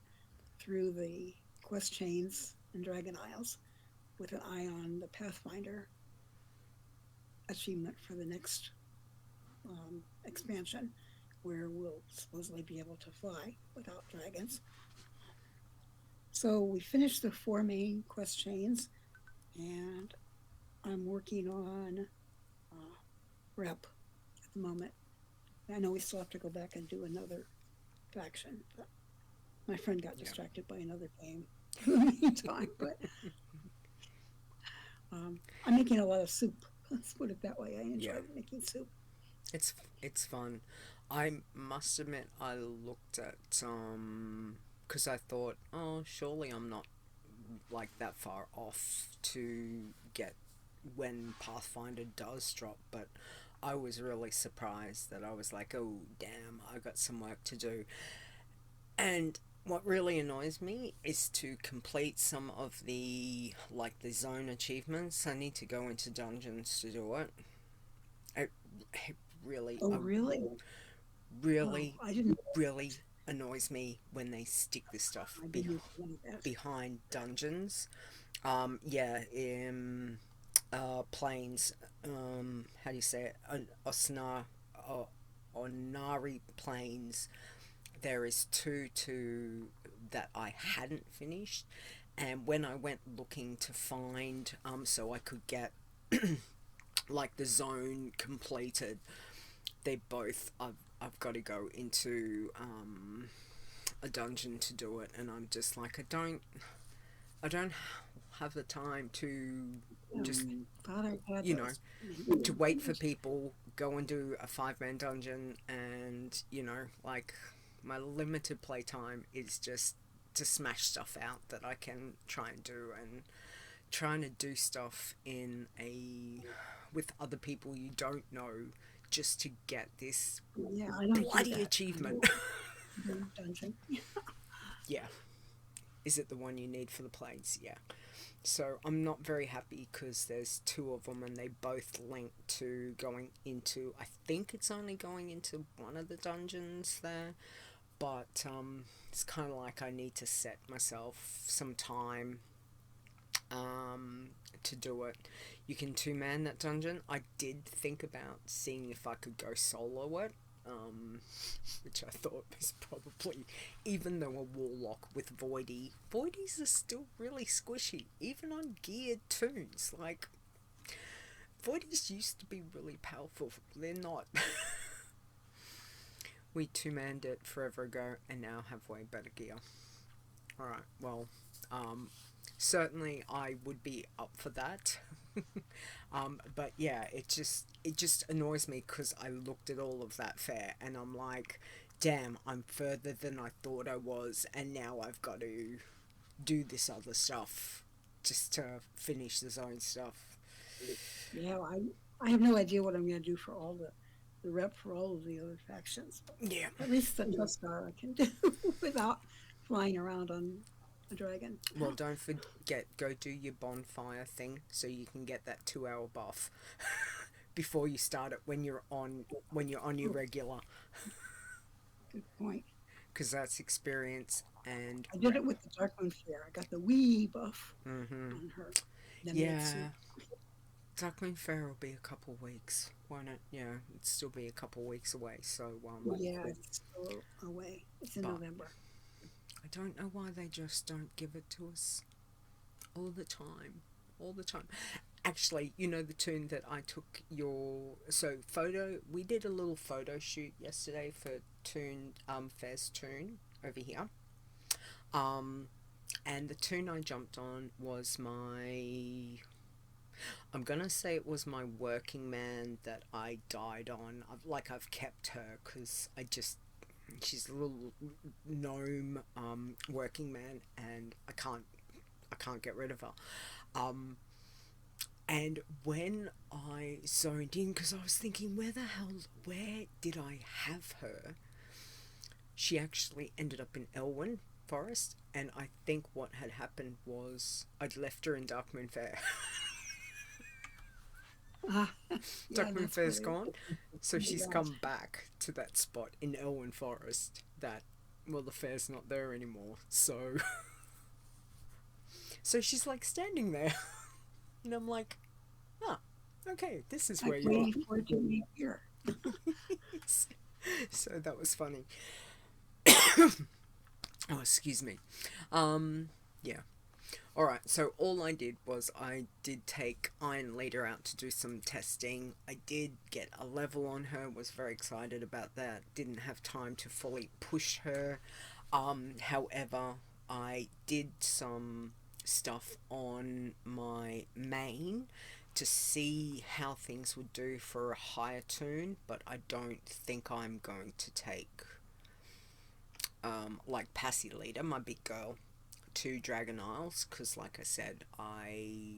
through the quest chains in Dragon Isles with an eye on the Pathfinder achievement for the next expansion, where we'll supposedly be able to fly without dragons. So we finished the 4 main quest chains, and I'm working on rep at the moment. I know we still have to go back and do another faction, but my friend got distracted by another game in the meantime. But I'm making a lot of soup. Let's put it that way. I enjoy making soup. It's fun. I must admit, I looked at because I thought, oh, surely I'm not like that far off to get when Pathfinder does drop, but I was really surprised that I was like, oh damn, I got some work to do. And what really annoys me is to complete some of the zone achievements. I need to go into dungeons to do it. It really Really? Really I didn't really annoys me when they stick this stuff behind dungeons. Plains, how do you say it? Onari Plains. There is two that I hadn't finished, and when I went looking to find so I could get like the zone completed, they both I've got to go into a dungeon to do it, and I'm just like I don't have the time to just to wait for people, go and do a 5-man dungeon, and like my limited playtime is just to smash stuff out that I can try and do, and trying to do stuff with other people you don't know just to get this bloody achievement. Dungeon. Yeah. Is it the one you need for the planes? Yeah. So I'm not very happy because there's 2 of them and they both link to going into, I think it's only going into one of the dungeons there, but it's kind of like I need to set myself some time to do it. You can 2-man that dungeon. I did think about seeing if I could go solo it, which I thought was probably, even though a warlock with voidies are still really squishy, even on geared toons. Like, voidies used to be really powerful. They're not. We 2-manned it forever ago and now have way better gear. Alright, well, certainly I would be up for that. But yeah, it just annoys me because I looked at all of that fare and I'm like, damn, I'm further than I thought I was, and now I've got to do this other stuff just to finish the zone stuff. Yeah, I have no idea what I'm going to do for all the rep for all of the other factions. Yeah. At least the Tuskar I can do without flying around on a dragon. Well, don't forget, go do your bonfire thing so you can get that 2-hour buff before you start it when you're on your regular. Good point. Because that's experience and. I did it with the Dark Moon Fair. I got the wee buff on her. Then we had Yeah. soup. Darkmoon Fair will be a couple weeks, won't it? Yeah, it'll still be a couple weeks away. So, Yeah, it's still away. It's in but November. I don't know why they just don't give it to us all the time. All the time. Actually, you know the tune that I took your photo. We did a little photo shoot yesterday for Tune Fair's tune over here. And the tune I jumped on was my. I'm gonna say it was my working man that I died on. I've kept her because she's a little gnome working man, and I can't get rid of her. And when I zoned in, because I was thinking, where did I have her? She actually ended up in Elwyn Forest, and I think what had happened was I'd left her in Darkmoon Fair. Yeah, Darkmoon that's where Fair's they gone, so do she's that. come back to that spot in Elwyn Forest that, well, the fair's not there anymore, so... So she's, like, standing there, and I'm like, oh, okay, this is where I'm you are. waiting for it to reappear. So that was funny. Oh, excuse me. Yeah. Alright, so all I did was I did take Iron Leeta out to do some testing. I did get a level on her, was very excited about that. Didn't have time to fully push her. However, I did some stuff on my main to see how things would do for a higher tune, but I don't think I'm going to take like Passy Leeta, my big girl, to Dragon Isles, because like I said, I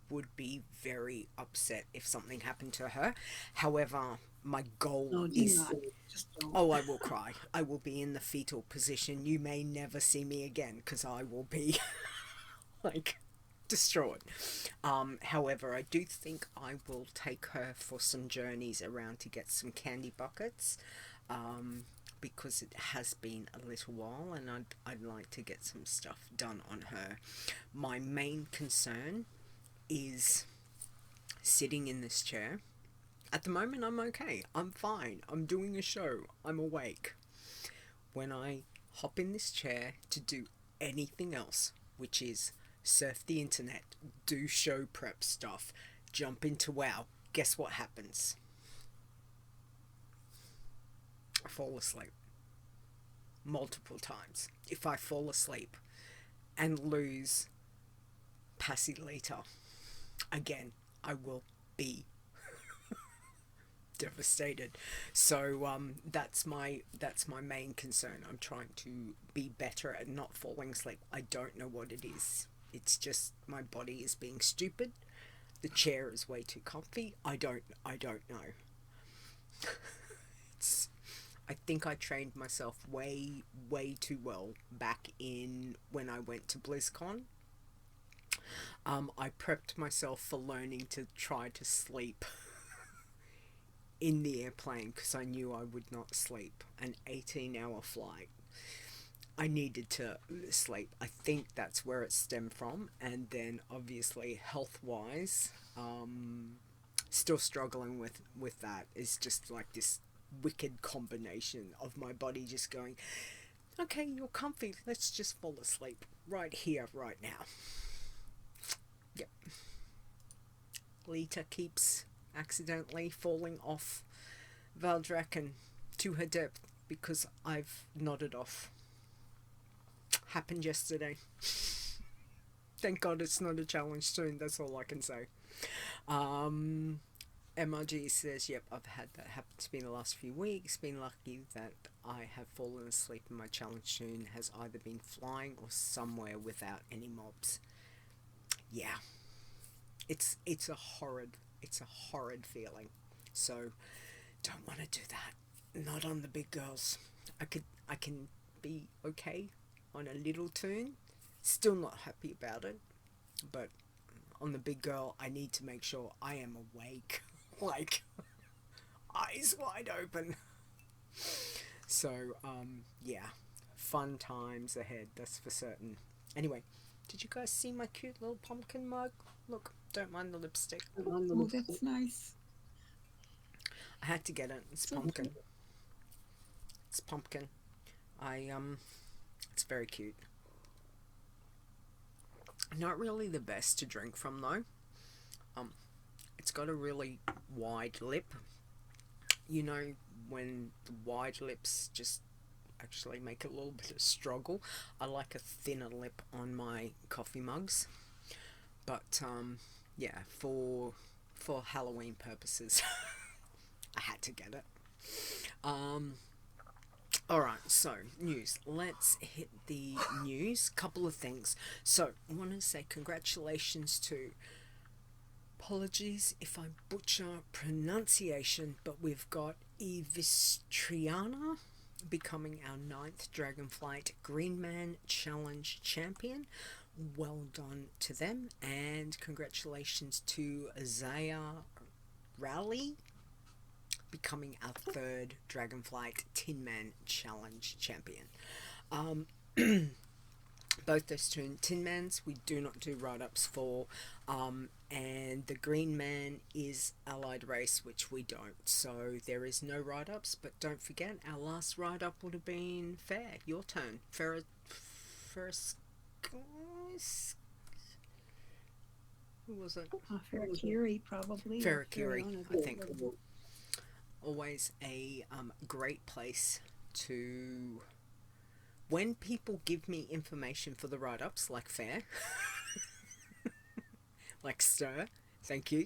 would be very upset if something happened to her. However, my goal No, do is... not. Just don't. Oh, I will cry. I will be in the fetal position. You may never see me again because I will be like distraught. However, I do think I will take her for some journeys around to get some candy buckets. Because it has been a little while and I'd like to get some stuff done on her. My main concern is sitting in this chair. At the moment, I'm okay. I'm fine. I'm doing a show. I'm awake. When I hop in this chair to do anything else, which is surf the internet, do show prep stuff, jump into WoW, guess what happens? I fall asleep. Multiple times. If I fall asleep and lose Passy Leeta again, I will be devastated. So that's my main concern. I'm trying to be better at not falling asleep. I don't know what it is. It's just my body is being stupid. The chair is way too comfy. I don't know. I think I trained myself way too well back in when I went to BlizzCon. I prepped myself for learning to try to sleep in the airplane because I knew I would not sleep. An 18-hour flight. I needed to sleep. I think that's where it stemmed from. And then obviously health-wise, still struggling with that. It's just like this wicked combination of my body just going, okay, you're comfy, let's just fall asleep right here, right now. Yep. Leeta keeps accidentally falling off Valdrakken to her depth because I've nodded off. Happened yesterday. Thank God it's not a challenge soon, that's all I can say. MRG says, yep, I've had that happen to me in the last few weeks. Been lucky that I have fallen asleep and my challenge tune has either been flying or somewhere without any mobs. Yeah. It's a horrid feeling. So don't want to do that. Not on the big girls. I can be okay on a little tune. Still not happy about it. But on the big girl, I need to make sure I am awake. Like, eyes wide open. So, yeah, fun times ahead, that's for certain. Anyway, Did you guys see my cute little pumpkin mug? Look, don't mind the lipstick. Oh, that's nice. I had to get it. It's pumpkin. It's pumpkin. It's very cute. Not really the best to drink from though. It's got a really wide lip. You know, when the wide lips just actually make a little bit of struggle. I like a thinner lip on my coffee mugs. But yeah, for Halloween purposes, I had to get it. Alright, so news. Let's hit the news. Couple of things. So, I want to say congratulations to, apologies if I butcher pronunciation, but we've got Evistriana becoming our 9th Dragonflight Greenman Challenge champion. Well done to them, and congratulations to Xayarallii becoming our 3rd Dragonflight Tin Man Challenge champion. Both those two Tin Mans we do not do write-ups for, and the Green Man is allied race, which we don't, so there is no write-ups. But don't forget, our last write-up would have been Ferre. Your turn. Ferre, who was it? Ferre probably. Ferre, I think. Always a great place to, when people give me information for the write-ups, like Ferre, like Stir, thank you.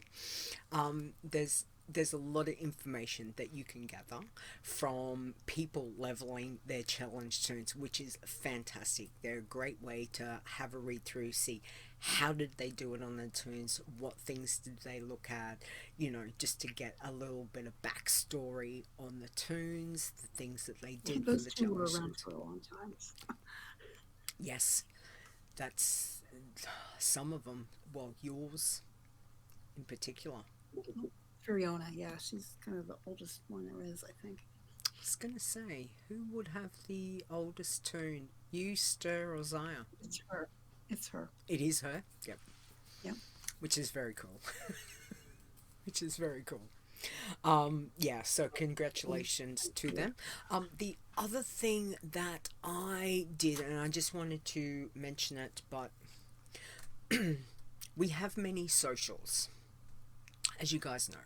There's a lot of information that you can gather from people leveling their challenge tunes, which is fantastic. They're a great way to have a read through, see how did they do it on the tunes, what things did they look at, you know, just to get a little bit of backstory on the tunes, the things that they did for the two were challenge around tunes. for a long time. Yes, that's some of them. Well, yours in particular. Fiona, yeah, she's kind of the oldest one there is, I think. I was gonna say, who would have the oldest tune? You, Stir, or Zaya? It's her. It's her. It is her. Yep. Yep. Which is very cool. Which is very cool. Yeah, so congratulations to them. The other thing that I did, and I just wanted to mention it, but we have many socials, as you guys know.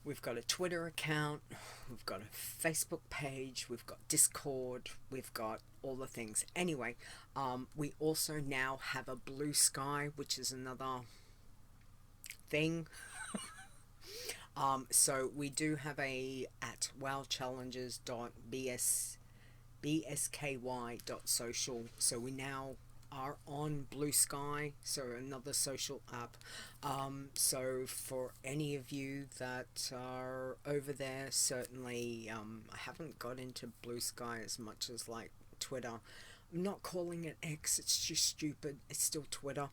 We've got a Twitter account, we've got a Facebook page, we've got Discord, we've got all the things. Anyway, we also now have a Bluesky, which is another thing. So we do have a at wowchallenges.bsky.social. So we now are on Bluesky, so another social app. So for any of you that are over there, certainly I haven't got into Bluesky as much as like Twitter. I'm not calling it X, it's just stupid. It's still Twitter.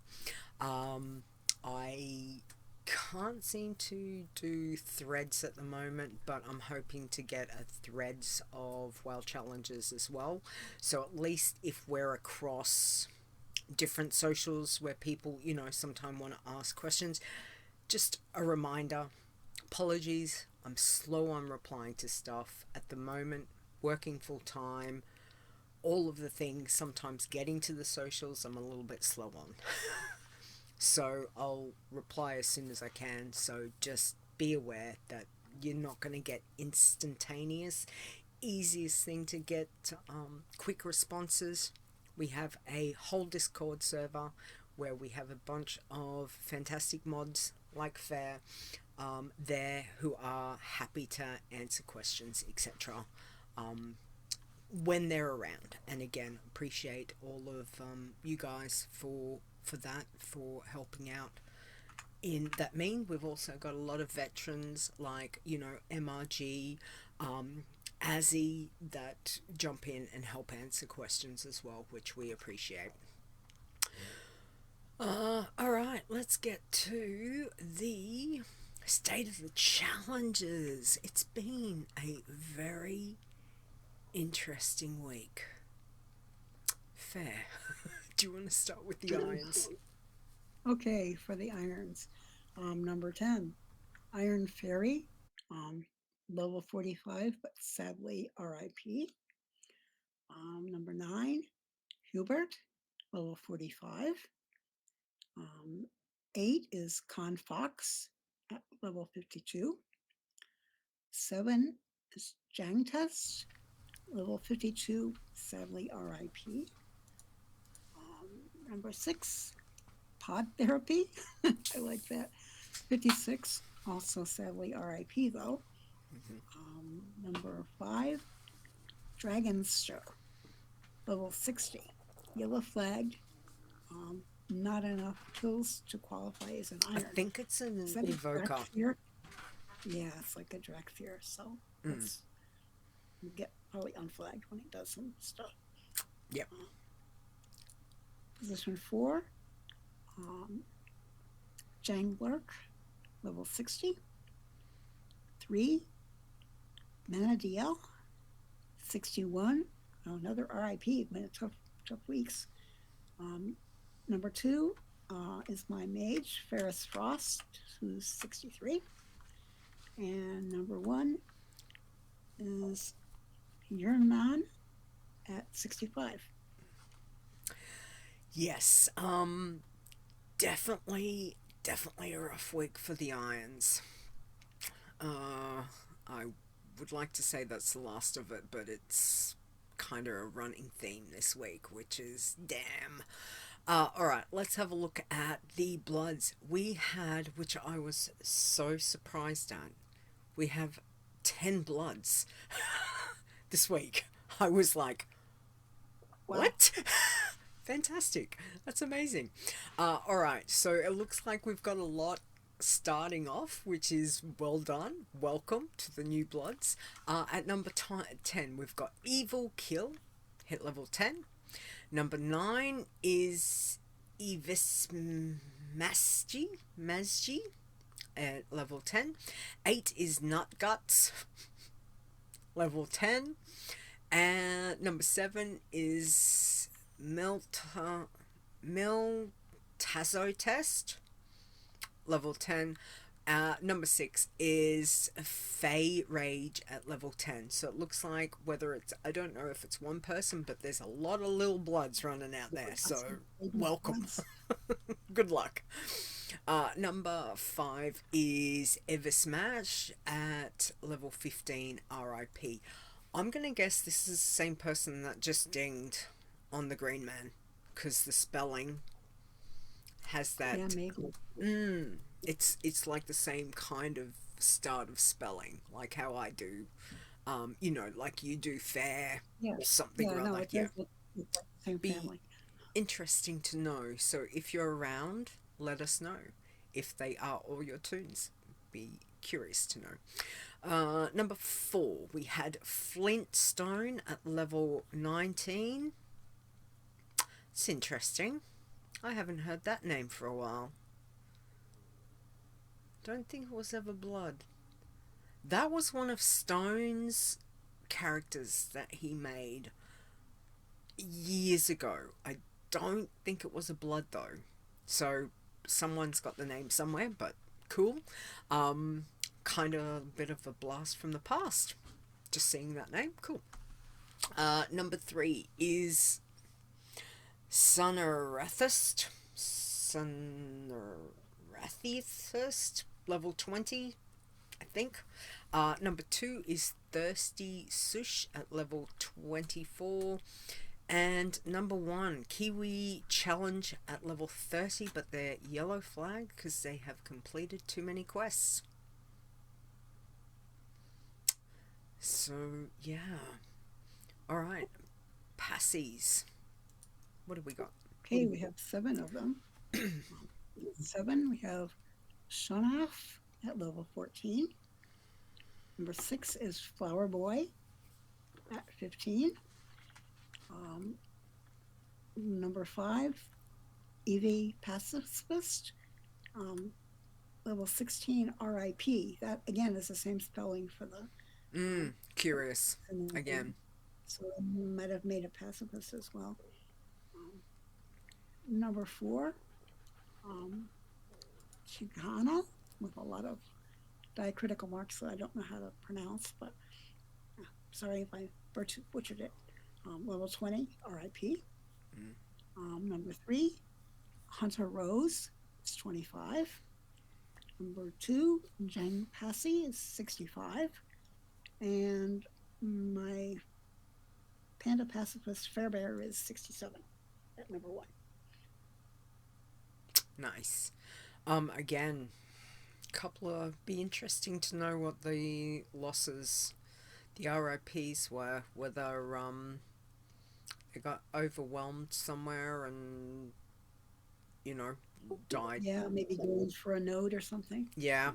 I can't seem to do threads at the moment, but I'm hoping to get a threads of WoW challenges as well. So at least if we're across different socials where people, you know, sometimes want to ask questions, just a reminder, apologies, I'm slow on replying to stuff at the moment, working full time, all of the things, sometimes getting to the socials I'm a little bit slow on. So I'll reply as soon as I can, so just be aware that you're not going to get instantaneous. Easiest thing to get quick responses. We have a whole Discord server where we have a bunch of fantastic mods like Ferre there who are happy to answer questions, etc. When they're around. And again, appreciate all of you guys for that, for helping out in that mean. We've also got a lot of veterans like, you know, MRG, Azzy, that jump in and help answer questions as well, which we appreciate. Alright, let's get to the state of the challenges. It's been a very interesting week. Fair. Do you want to start with the irons? Okay, for the irons. Number 10, Iron Fairy, um, level 45, but sadly RIP. Number 9, Hubert, level 45. 8 is Con Fox at level 52. 7 is Jangtest, level 52, sadly RIP. Number 6, Pod Therapy. I like that. 56, also sadly RIP though. Number 5, Dragon's Show, level 60, yellow flagged. Not enough kills to qualify as an I iron. think it's an Is that a evoker. Drakthir? Yeah, it's like a Drakthir, so it's get probably unflagged when he does some stuff. Yep. Position 4, Janglerk, level 60. 3, Manadiel, 61. Oh, another RIP. Been a tough weeks. Number 2 is my mage, Ferris Frost, who's 63. And number 1 is Yerman at 65. Yes, definitely a rough week for the irons. I would like to say that's the last of it, but it's kind of a running theme this week, which is damn. Alright, let's have a look at the bloods. We had, which I was so surprised at, we have 10 bloods this week. I was like, what? Fantastic. That's amazing. Alright, so it looks like we've got a lot starting off, which is well done. Welcome to the new bloods. At number 10, we've got Evil Kill, hit level 10. Number 9 is Evistriana at level 10. 8 is Nutguts, level 10. And number 7 is Miltazotest, level 10. Number 6 is Fey Rage at level 10. So it looks like whether it's, I don't know if it's one person, but there's a lot of little bloods running out there. So welcome. Good luck. Number 5 is Eversmash at level 15 RIP. I'm going to guess this is the same person that just dinged on the Green Man, because the spelling has that. Yeah, maybe. It's like the same kind of start of spelling, like how I do, like you do fair, something Yeah, or no, other. it's Yeah, same Be- family. interesting to know. So if you're around, let us know if they are all your tunes. Be curious to know. Number 4, we had Flintstone at level 19. It's interesting. I haven't heard that name for a while. Don't think it was ever Blood. That was one of Stone's characters that he made years ago. I don't think it was a Blood though. So someone's got the name somewhere, but cool. Kind of a bit of a blast from the past. Just seeing that name, cool. Number 3 is Sunarathist, level 20, I think. Number 2 is Thirsty Sush at level 24. And number 1, Kiwi Challenge at level 30, but they're yellow flag because they have completed too many quests. So, yeah. Alright. Passies. What have we got? Okay, we have 7 of them. 7, we have Shonaf at level 14. Number 6 is Flower Boy at 15. Number 5, Evie Pacifist, level 16 RIP. That again is the same spelling for the. Curious. Again. So I might have made a pacifist as well. number 4, Chicana, with a lot of diacritical marks that I don't know how to pronounce, but sorry if I butchered it. Level 20, RIP. Number 3, Hunter Rose, is 25. Number 2, Jen Passy is 65. And my Panda Pacifist Ferre is 67 at number 1. Nice. Again, couple of be interesting to know what the losses, the RIPs were, whether they got overwhelmed somewhere and died. Yeah, maybe going for a node or something. Yeah,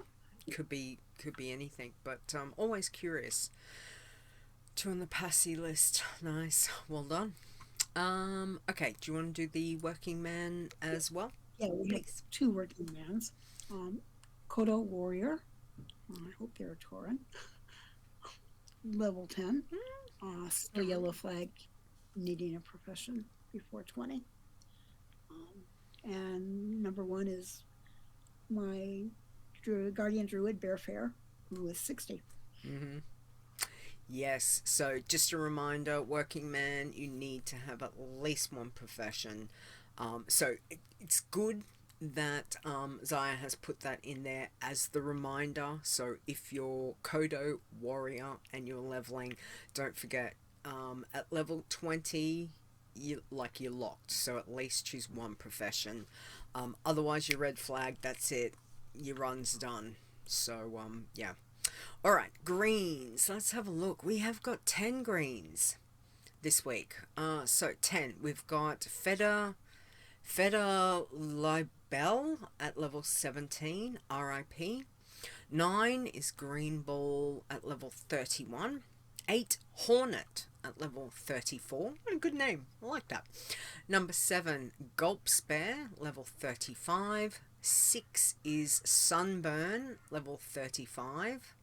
could be anything, but always curious. 2 on the passy list. Nice, well done. Okay, do you want to do the working man as well? Yeah, we have 2 working mans. Kodo Warrior, I hope they're a Tauran. Level 10. Still yellow flag, needing a profession before 20. And number 1 is my Guardian Druid, Bear Fair, who is 60. Yes, so just a reminder, working man, you need to have at least 1 profession. So it's good that Xayah has put that in there as the reminder. So if you're Kodo Warrior and you're leveling, don't forget, at level 20, you're locked. So at least choose 1 profession. Otherwise, your red flag, that's it. Your run's done. So, yeah. Alright, greens. Let's have a look. We have got 10 greens this week. So 10. We've got Ferre Libel at level 17, RIP. 9 is Green Ball at level 31. 8, Hornet at level 34. What a good name. I like that. Number 7, Gulp Spare, level 35. 6 is Sunburn, level 35.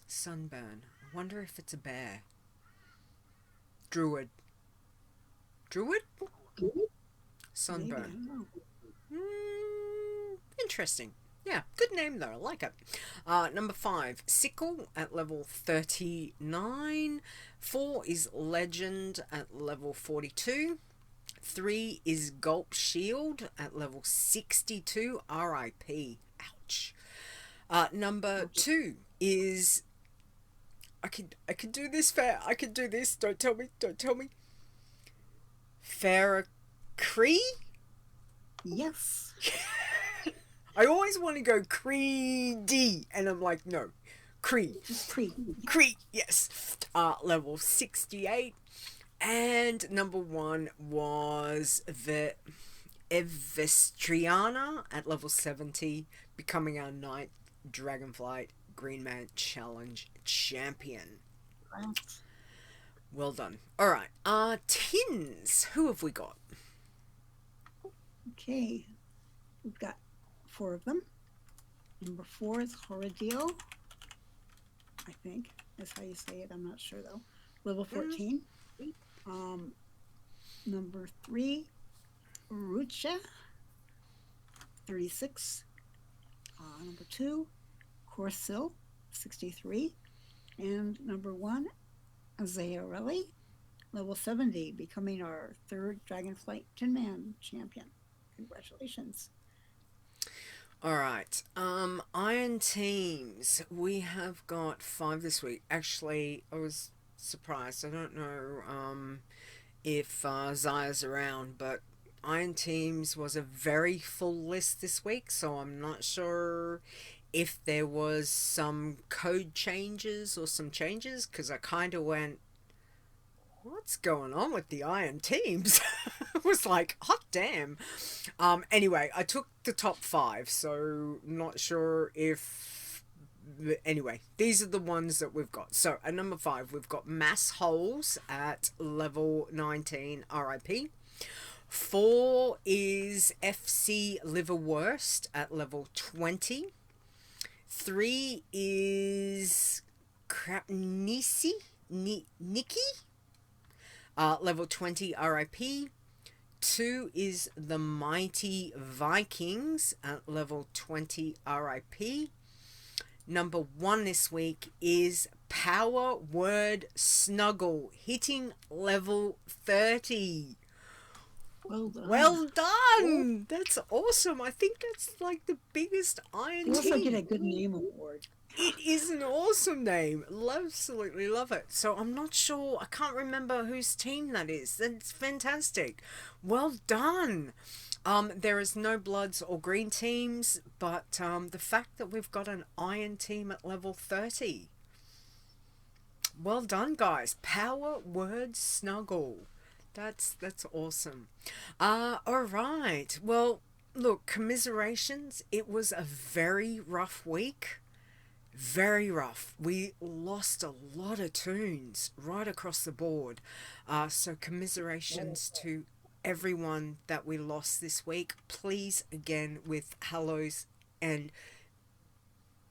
Sunburn. I wonder if it's a bear. Druid. Sunburn. Interesting. Yeah, good name though. I like it. Number 5, Sickle at level 39. 4 is Legend at level 42. 3 is Gulp Shield at level 62. RIP. Ouch. Number 2 is... I could do this, Fair. I could do this. Don't tell me. Ferre. Yes. I always want to go Cree-D, and I'm like, no. Cree. Just Cree. Cree, yes. Level 68. And number 1 was the Evistriana at level 70, becoming our 9th Dragonflight Green Man Challenge champion. Well done. Alright, tins. Who have we got? Okay. We've got 4 of them. Number 4 is Horadil. I think that's how you say it. I'm not sure though. Level 14. Number 3, Rucha, 36. Number 2, Corsil, 63. And number 1, Xayarallii, level 70, becoming our 3rd Dragonflight Tin Man champion. Congratulations. Alright, Iron Teams. We have got 5 this week. Actually, I was surprised. I don't know if Xayah's around, but Iron Teams was a very full list this week, so I'm not sure if there was some code changes or some changes, because I kind of went, what's going on with the Iron Teams? I was like, hot damn. Anyway, I took the top 5, so not sure if... Anyway, these are the ones that we've got. So, at number 5, we've got Mass Holes at level 19, RIP. 4 is FC Liverwurst at level 20. 3 is Nikki, level 20, RIP. 2 is the Mighty Vikings at level 20 RIP. Number 1 this week is Power Word Snuggle, hitting level 30. Well done. Well done! That's awesome. I think that's like the biggest iron You also team. get a good name award. It is an awesome name. Absolutely love it. So I'm not sure. I can't remember whose team that is. That's fantastic. Well done. There is no Bloods or Green teams, but the fact that we've got an Iron team at level 30. Well done, guys. Power Word Snuggle. That's awesome. All right. Well, look, commiserations. It was a very rough week. Very rough. We lost a lot of tunes right across the board. So commiserations to everyone that we lost this week. Please, again, with Hallows, and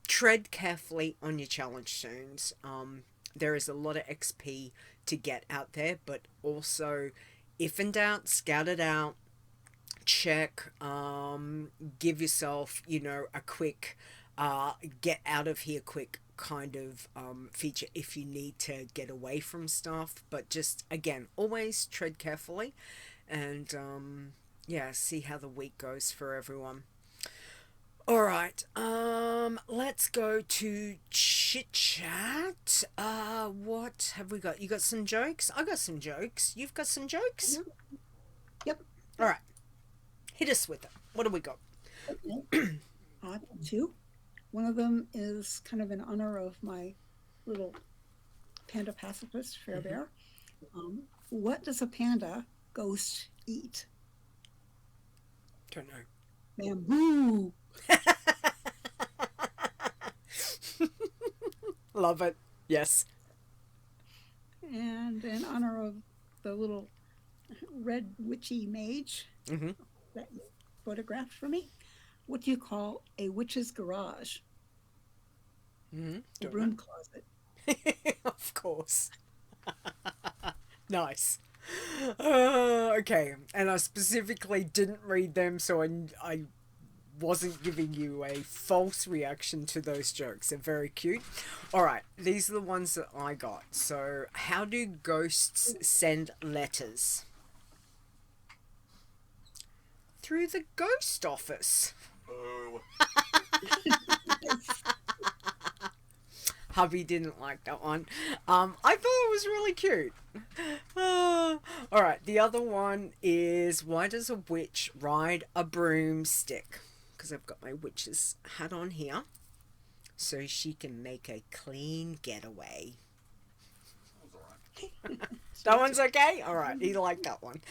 tread carefully on your challenge tunes. There is a lot of XP to get out there, but also, if in doubt, scout it out. Check. Give yourself, a quick get out of here quick kind of feature if you need to get away from stuff. But just, again, always tread carefully, and see how the week goes for everyone. All right, let's go to chit chat. What have we got? You got some jokes? I got some jokes. You've got some jokes? Yep. All right, hit us with it. What do we got? Okay. Two. One of them is kind of in honor of my little panda pacifist, Ferre. What does a panda ghost eat? Don't know. Bamboo. Love it. Yes. And in honor of the little red witchy mage that you photographed for me, what do you call a witch's garage? A broom closet. Of course. Nice. Okay. And I specifically didn't read them, so I wasn't giving you a false reaction to those jokes. They're very cute. All right. These are the ones that I got. So, how do ghosts send letters? Through the ghost office. Oh. Hubby didn't like that one. I thought it was really cute. Alright, the other one is, why does a witch ride a broomstick? Because I've got my witch's hat on here. So she can make a clean getaway. That one's okay? Alright, he liked that one.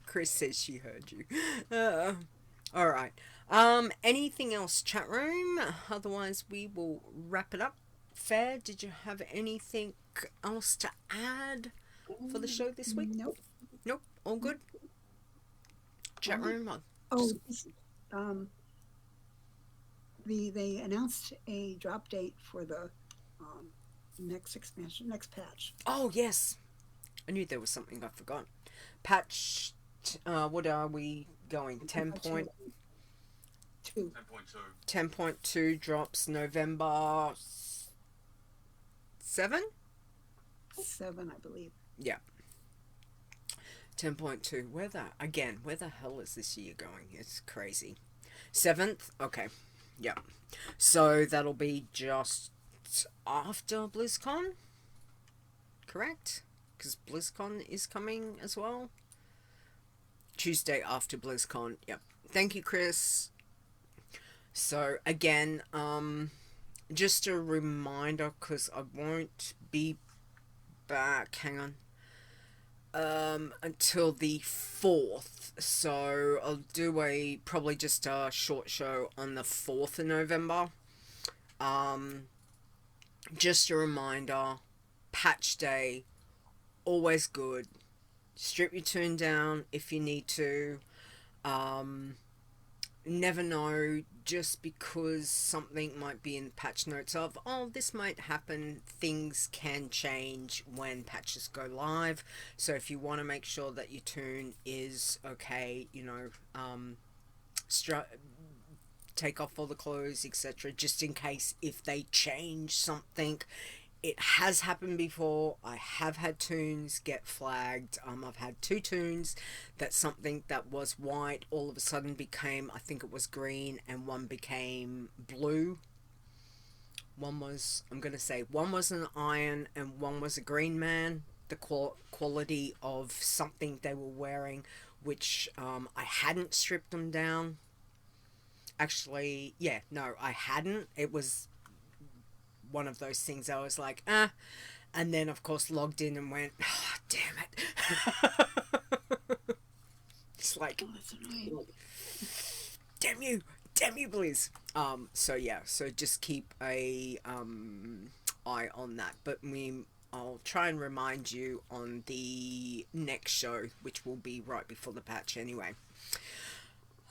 Chris says she heard you. Alright. Anything else, chat room? Otherwise, we will wrap it up. Fair, did you have anything else to add for the show this week? Nope. Nope. All good? Chat room? They announced a drop date for the next expansion, next patch. Oh, yes. I knew there was something I forgot. Patch, what are we going? 10.2. 10.2 drops November 7? 7, I believe. Yeah. 10.2. Where the hell is this year going? It's crazy. 7th? Okay. Yeah. So that'll be just after BlizzCon? Correct? Because BlizzCon is coming as well. Tuesday after BlizzCon. Yep. Thank you, Chris. So, again, just a reminder, because I won't be back, hang on, until the 4th. So, I'll do probably just a short show on the 4th of November. Just a reminder, patch day, always good. Strip your tune down if you need to. never know, just because something might be in patch notes of, oh, this might happen, things can change when patches go live. So if you want to make sure that your toon is okay, you know, take off all the clothes, etc., just in case if they change something. It has happened before. I have had toons get flagged. I've had 2 toons that something that was white all of a sudden became, I think it was green, and one became blue. One was, I'm going to say, one was an iron and one was a green man. The quality of something they were wearing, which I hadn't stripped them down. Actually, yeah, no, I hadn't. It was one of those things I was like, ah. And then, of course, logged in and went, oh, damn it. It's like, Oh, that's annoying. damn you, Blizz. So yeah, so just keep a eye on that. But I'll try and remind you on the next show, which will be right before the patch anyway.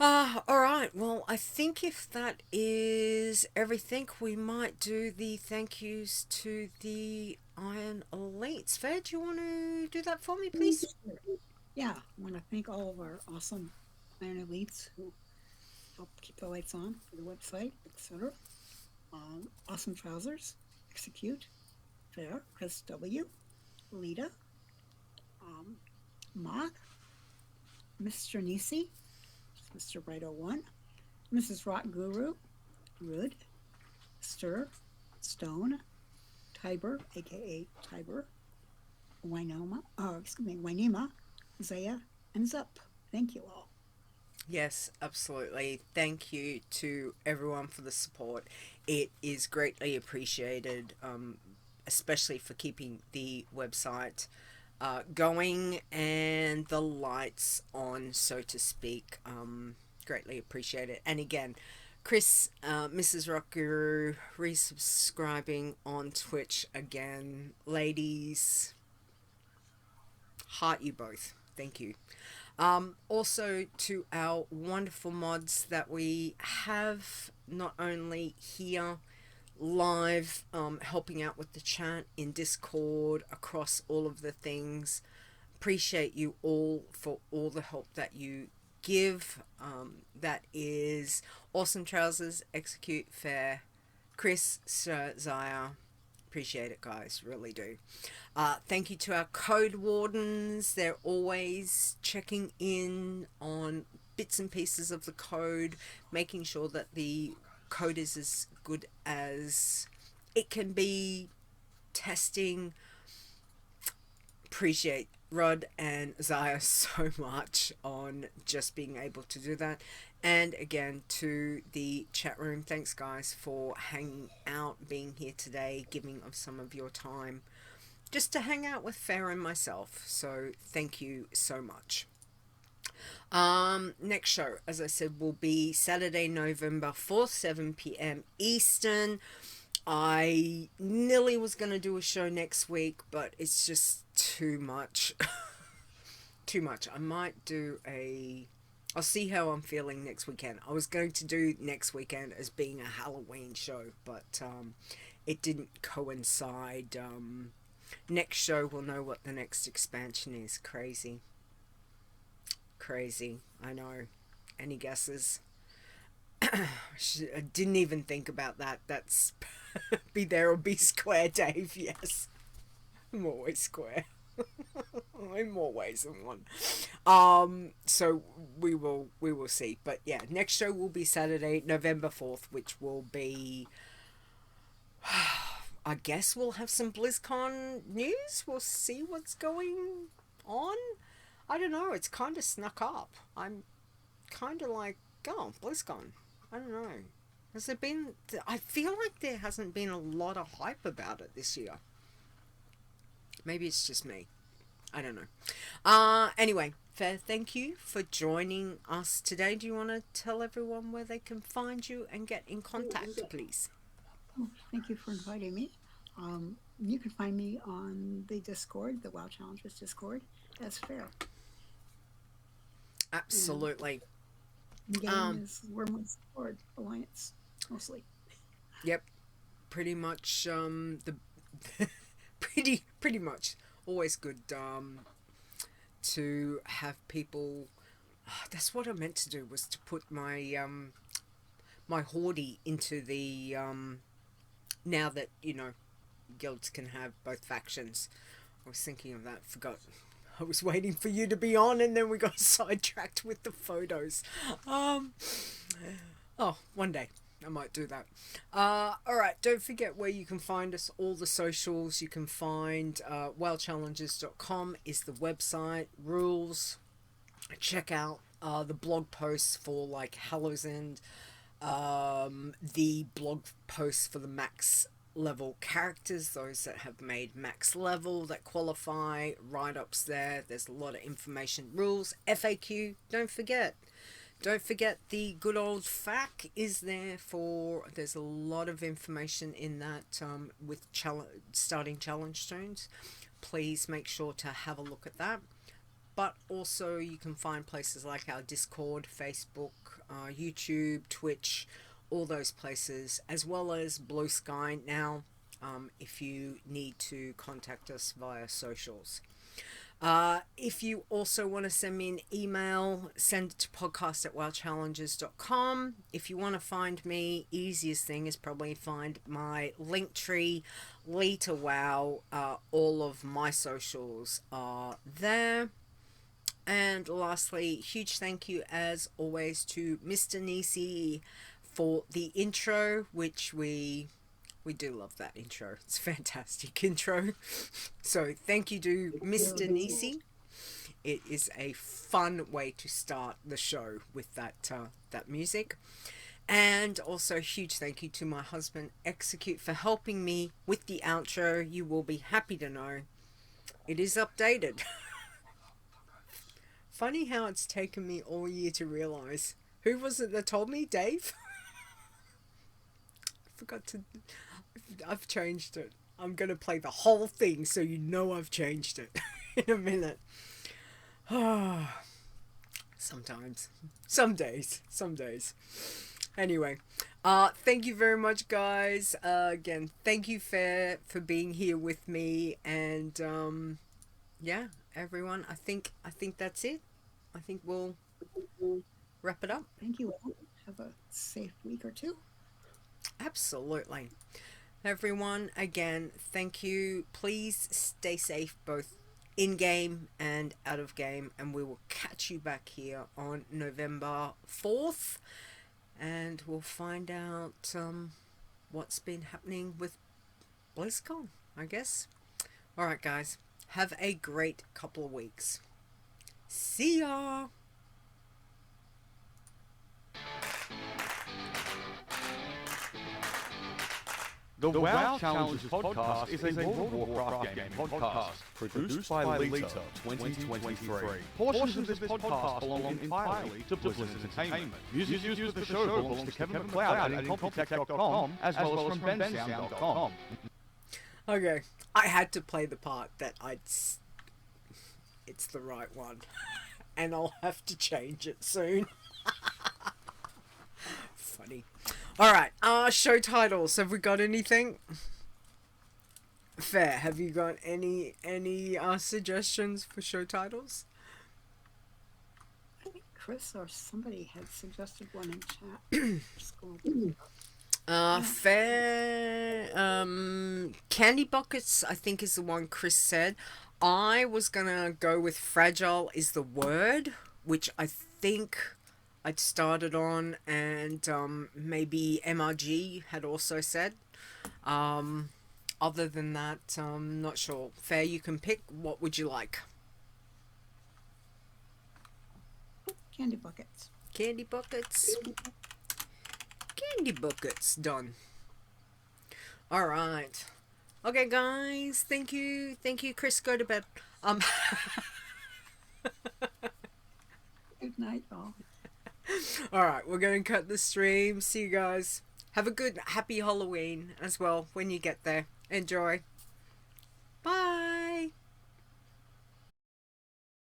Alright, well, I think if that is everything, we might do the thank yous to the Iron Elites. Ferre, do you want to do that for me, please? Yeah, I want to thank all of our awesome Iron Elites who help keep the lights on for the website, etc. Awesome Trousers, Execute, Ferre, Chris W, Leeta, Mock, Mr. Nisi, Mr. Right01, Mrs. Rock Guru, Rud, Stir, Stone, Tiber, aka Tiber, Wynema, Zaya, and Zup. Thank you all. Yes, absolutely. Thank you to everyone for the support. It is greatly appreciated, especially for keeping the website going and the lights on, so to speak. Greatly appreciate it. And again, Chris, Mrs. Rock Guru, resubscribing on Twitch again. Ladies, heart you both. Thank you. Also to our wonderful mods that we have, not only here live, helping out with the chat in Discord, across all of the things. Appreciate you all for all the help that you give. That is Awesome Trousers, Execute, Ferre, Chris, Sir Zaya. Appreciate it, guys, really do. Thank you to our code wardens. They're always checking in on bits and pieces of the code, making sure that the code is as good as it can be, testing. Appreciate Rod and Zaya so much on just being able to do that. And again, to the chat room, thanks guys for hanging out, being here today, giving of some of your time just to hang out with Ferre and myself. So thank you so much. Next show, as I said, will be Saturday, November 4th, 7 p.m. Eastern. I nearly was going to do a show next week, but it's just too much. Too much. I might do I'll see how I'm feeling next weekend. I was going to do next weekend as being a Halloween show, but it didn't coincide. Next show we'll know what the next expansion is. Crazy. I know. Any guesses? I didn't even think about that. That's be there or be square, Dave. Yes, I'm always square. In more ways than one. So we will see. But yeah, next show will be Saturday, November 4th, which will be, I guess we'll have some BlizzCon news. We'll see what's going on. I don't know. It's kind of snuck up. I'm kind of like, oh, BlizzCon. I don't know. Has there been... I feel like there hasn't been a lot of hype about it this year. Maybe it's just me. I don't know. Anyway, Ferre, thank you for joining us today. Do you want to tell everyone where they can find you and get in contact, please? Oh, thank you for inviting me. You can find me on the Discord, the WoW Challengers Discord, as Ferre. Absolutely. The game Um, is Wormwood Sword Alliance, mostly. yep, pretty much the pretty much always good to have people. That's what I meant to do, was to put my Horde into the now that guilds can have both factions. I was thinking of that, forgot. I was waiting for you to be on, and then we got sidetracked with the photos. Oh, one day I might do that. Alright, don't forget where you can find us, all the socials. You can find wowchallenges.com is the website. Rules. Check out the blog posts for like Hallow's End, the blog posts for the max level characters, those that have made max level that qualify, write-ups there. There's a lot of information, rules, FAQ. Don't forget the good old FAQ is there for. There's a lot of information in that with starting challenge zones. Please make sure to have a look at that. But also you can find places like our Discord, Facebook, YouTube, Twitch, all those places, as well as Bluesky now, if you need to contact us via socials. If you also want to send me an email, send it to podcast@wowchallenges.com. If you want to find me, easiest thing is probably find my linktree, leetawow. All of my socials are there. And lastly, huge thank you as always to Mr. Nisi for the intro, which we do love that intro. It's a fantastic intro. So thank you to Mr. Nisi. It is a fun way to start the show with that music. And also huge thank you to my husband Execute for helping me with the outro. You will be happy to know it is updated. Funny how it's taken me all year to realise. Who was it that told me? Dave? I forgot to... I've changed it. I'm going to play the whole thing so you know I've changed it in a minute. Sometimes. Some days. Anyway. Thank you very much, guys. Again, thank you, Ferre, for being here with me. And, yeah, everyone, I think that's it. I think we'll wrap it up. Thank you all. Have a safe week or two. Absolutely. Everyone, again, thank you. Please stay safe both in game and out of game, and we will catch you back here on November 4th, and we'll find out what's been happening with BlizzCon, I guess. Alright, guys. Have a great couple of weeks. See ya! The WoW Challenges podcast is a World of Warcraft game podcast produced by Leeta 2023. Portions of this podcast belong entirely to Blizzard Entertainment. Music used for the show belongs to Kevin MacLeod at Incompetech.com as well as from bensound.com. Okay, I had to play the part that it's the right one. And I'll have to change it soon. Funny. Alright, show titles. Have we got anything? Ferre, have you got any suggestions for show titles? I think Chris or somebody had suggested one in chat. Ferre, Candy Buckets, I think is the one Chris said. I was gonna go with Fragile is the Word, which I think I'd started on, and maybe MRG had also said. Other than that, not sure. Ferre, you can pick. What would you like? Candy Buckets. Candy Buckets. Candy Buckets. Done. Alright. Okay, guys. Thank you. Thank you, Chris. Go to bed. Good night, all. Alright, we're going to cut the stream. See you guys. Have a good, happy Halloween as well when you get there. Enjoy.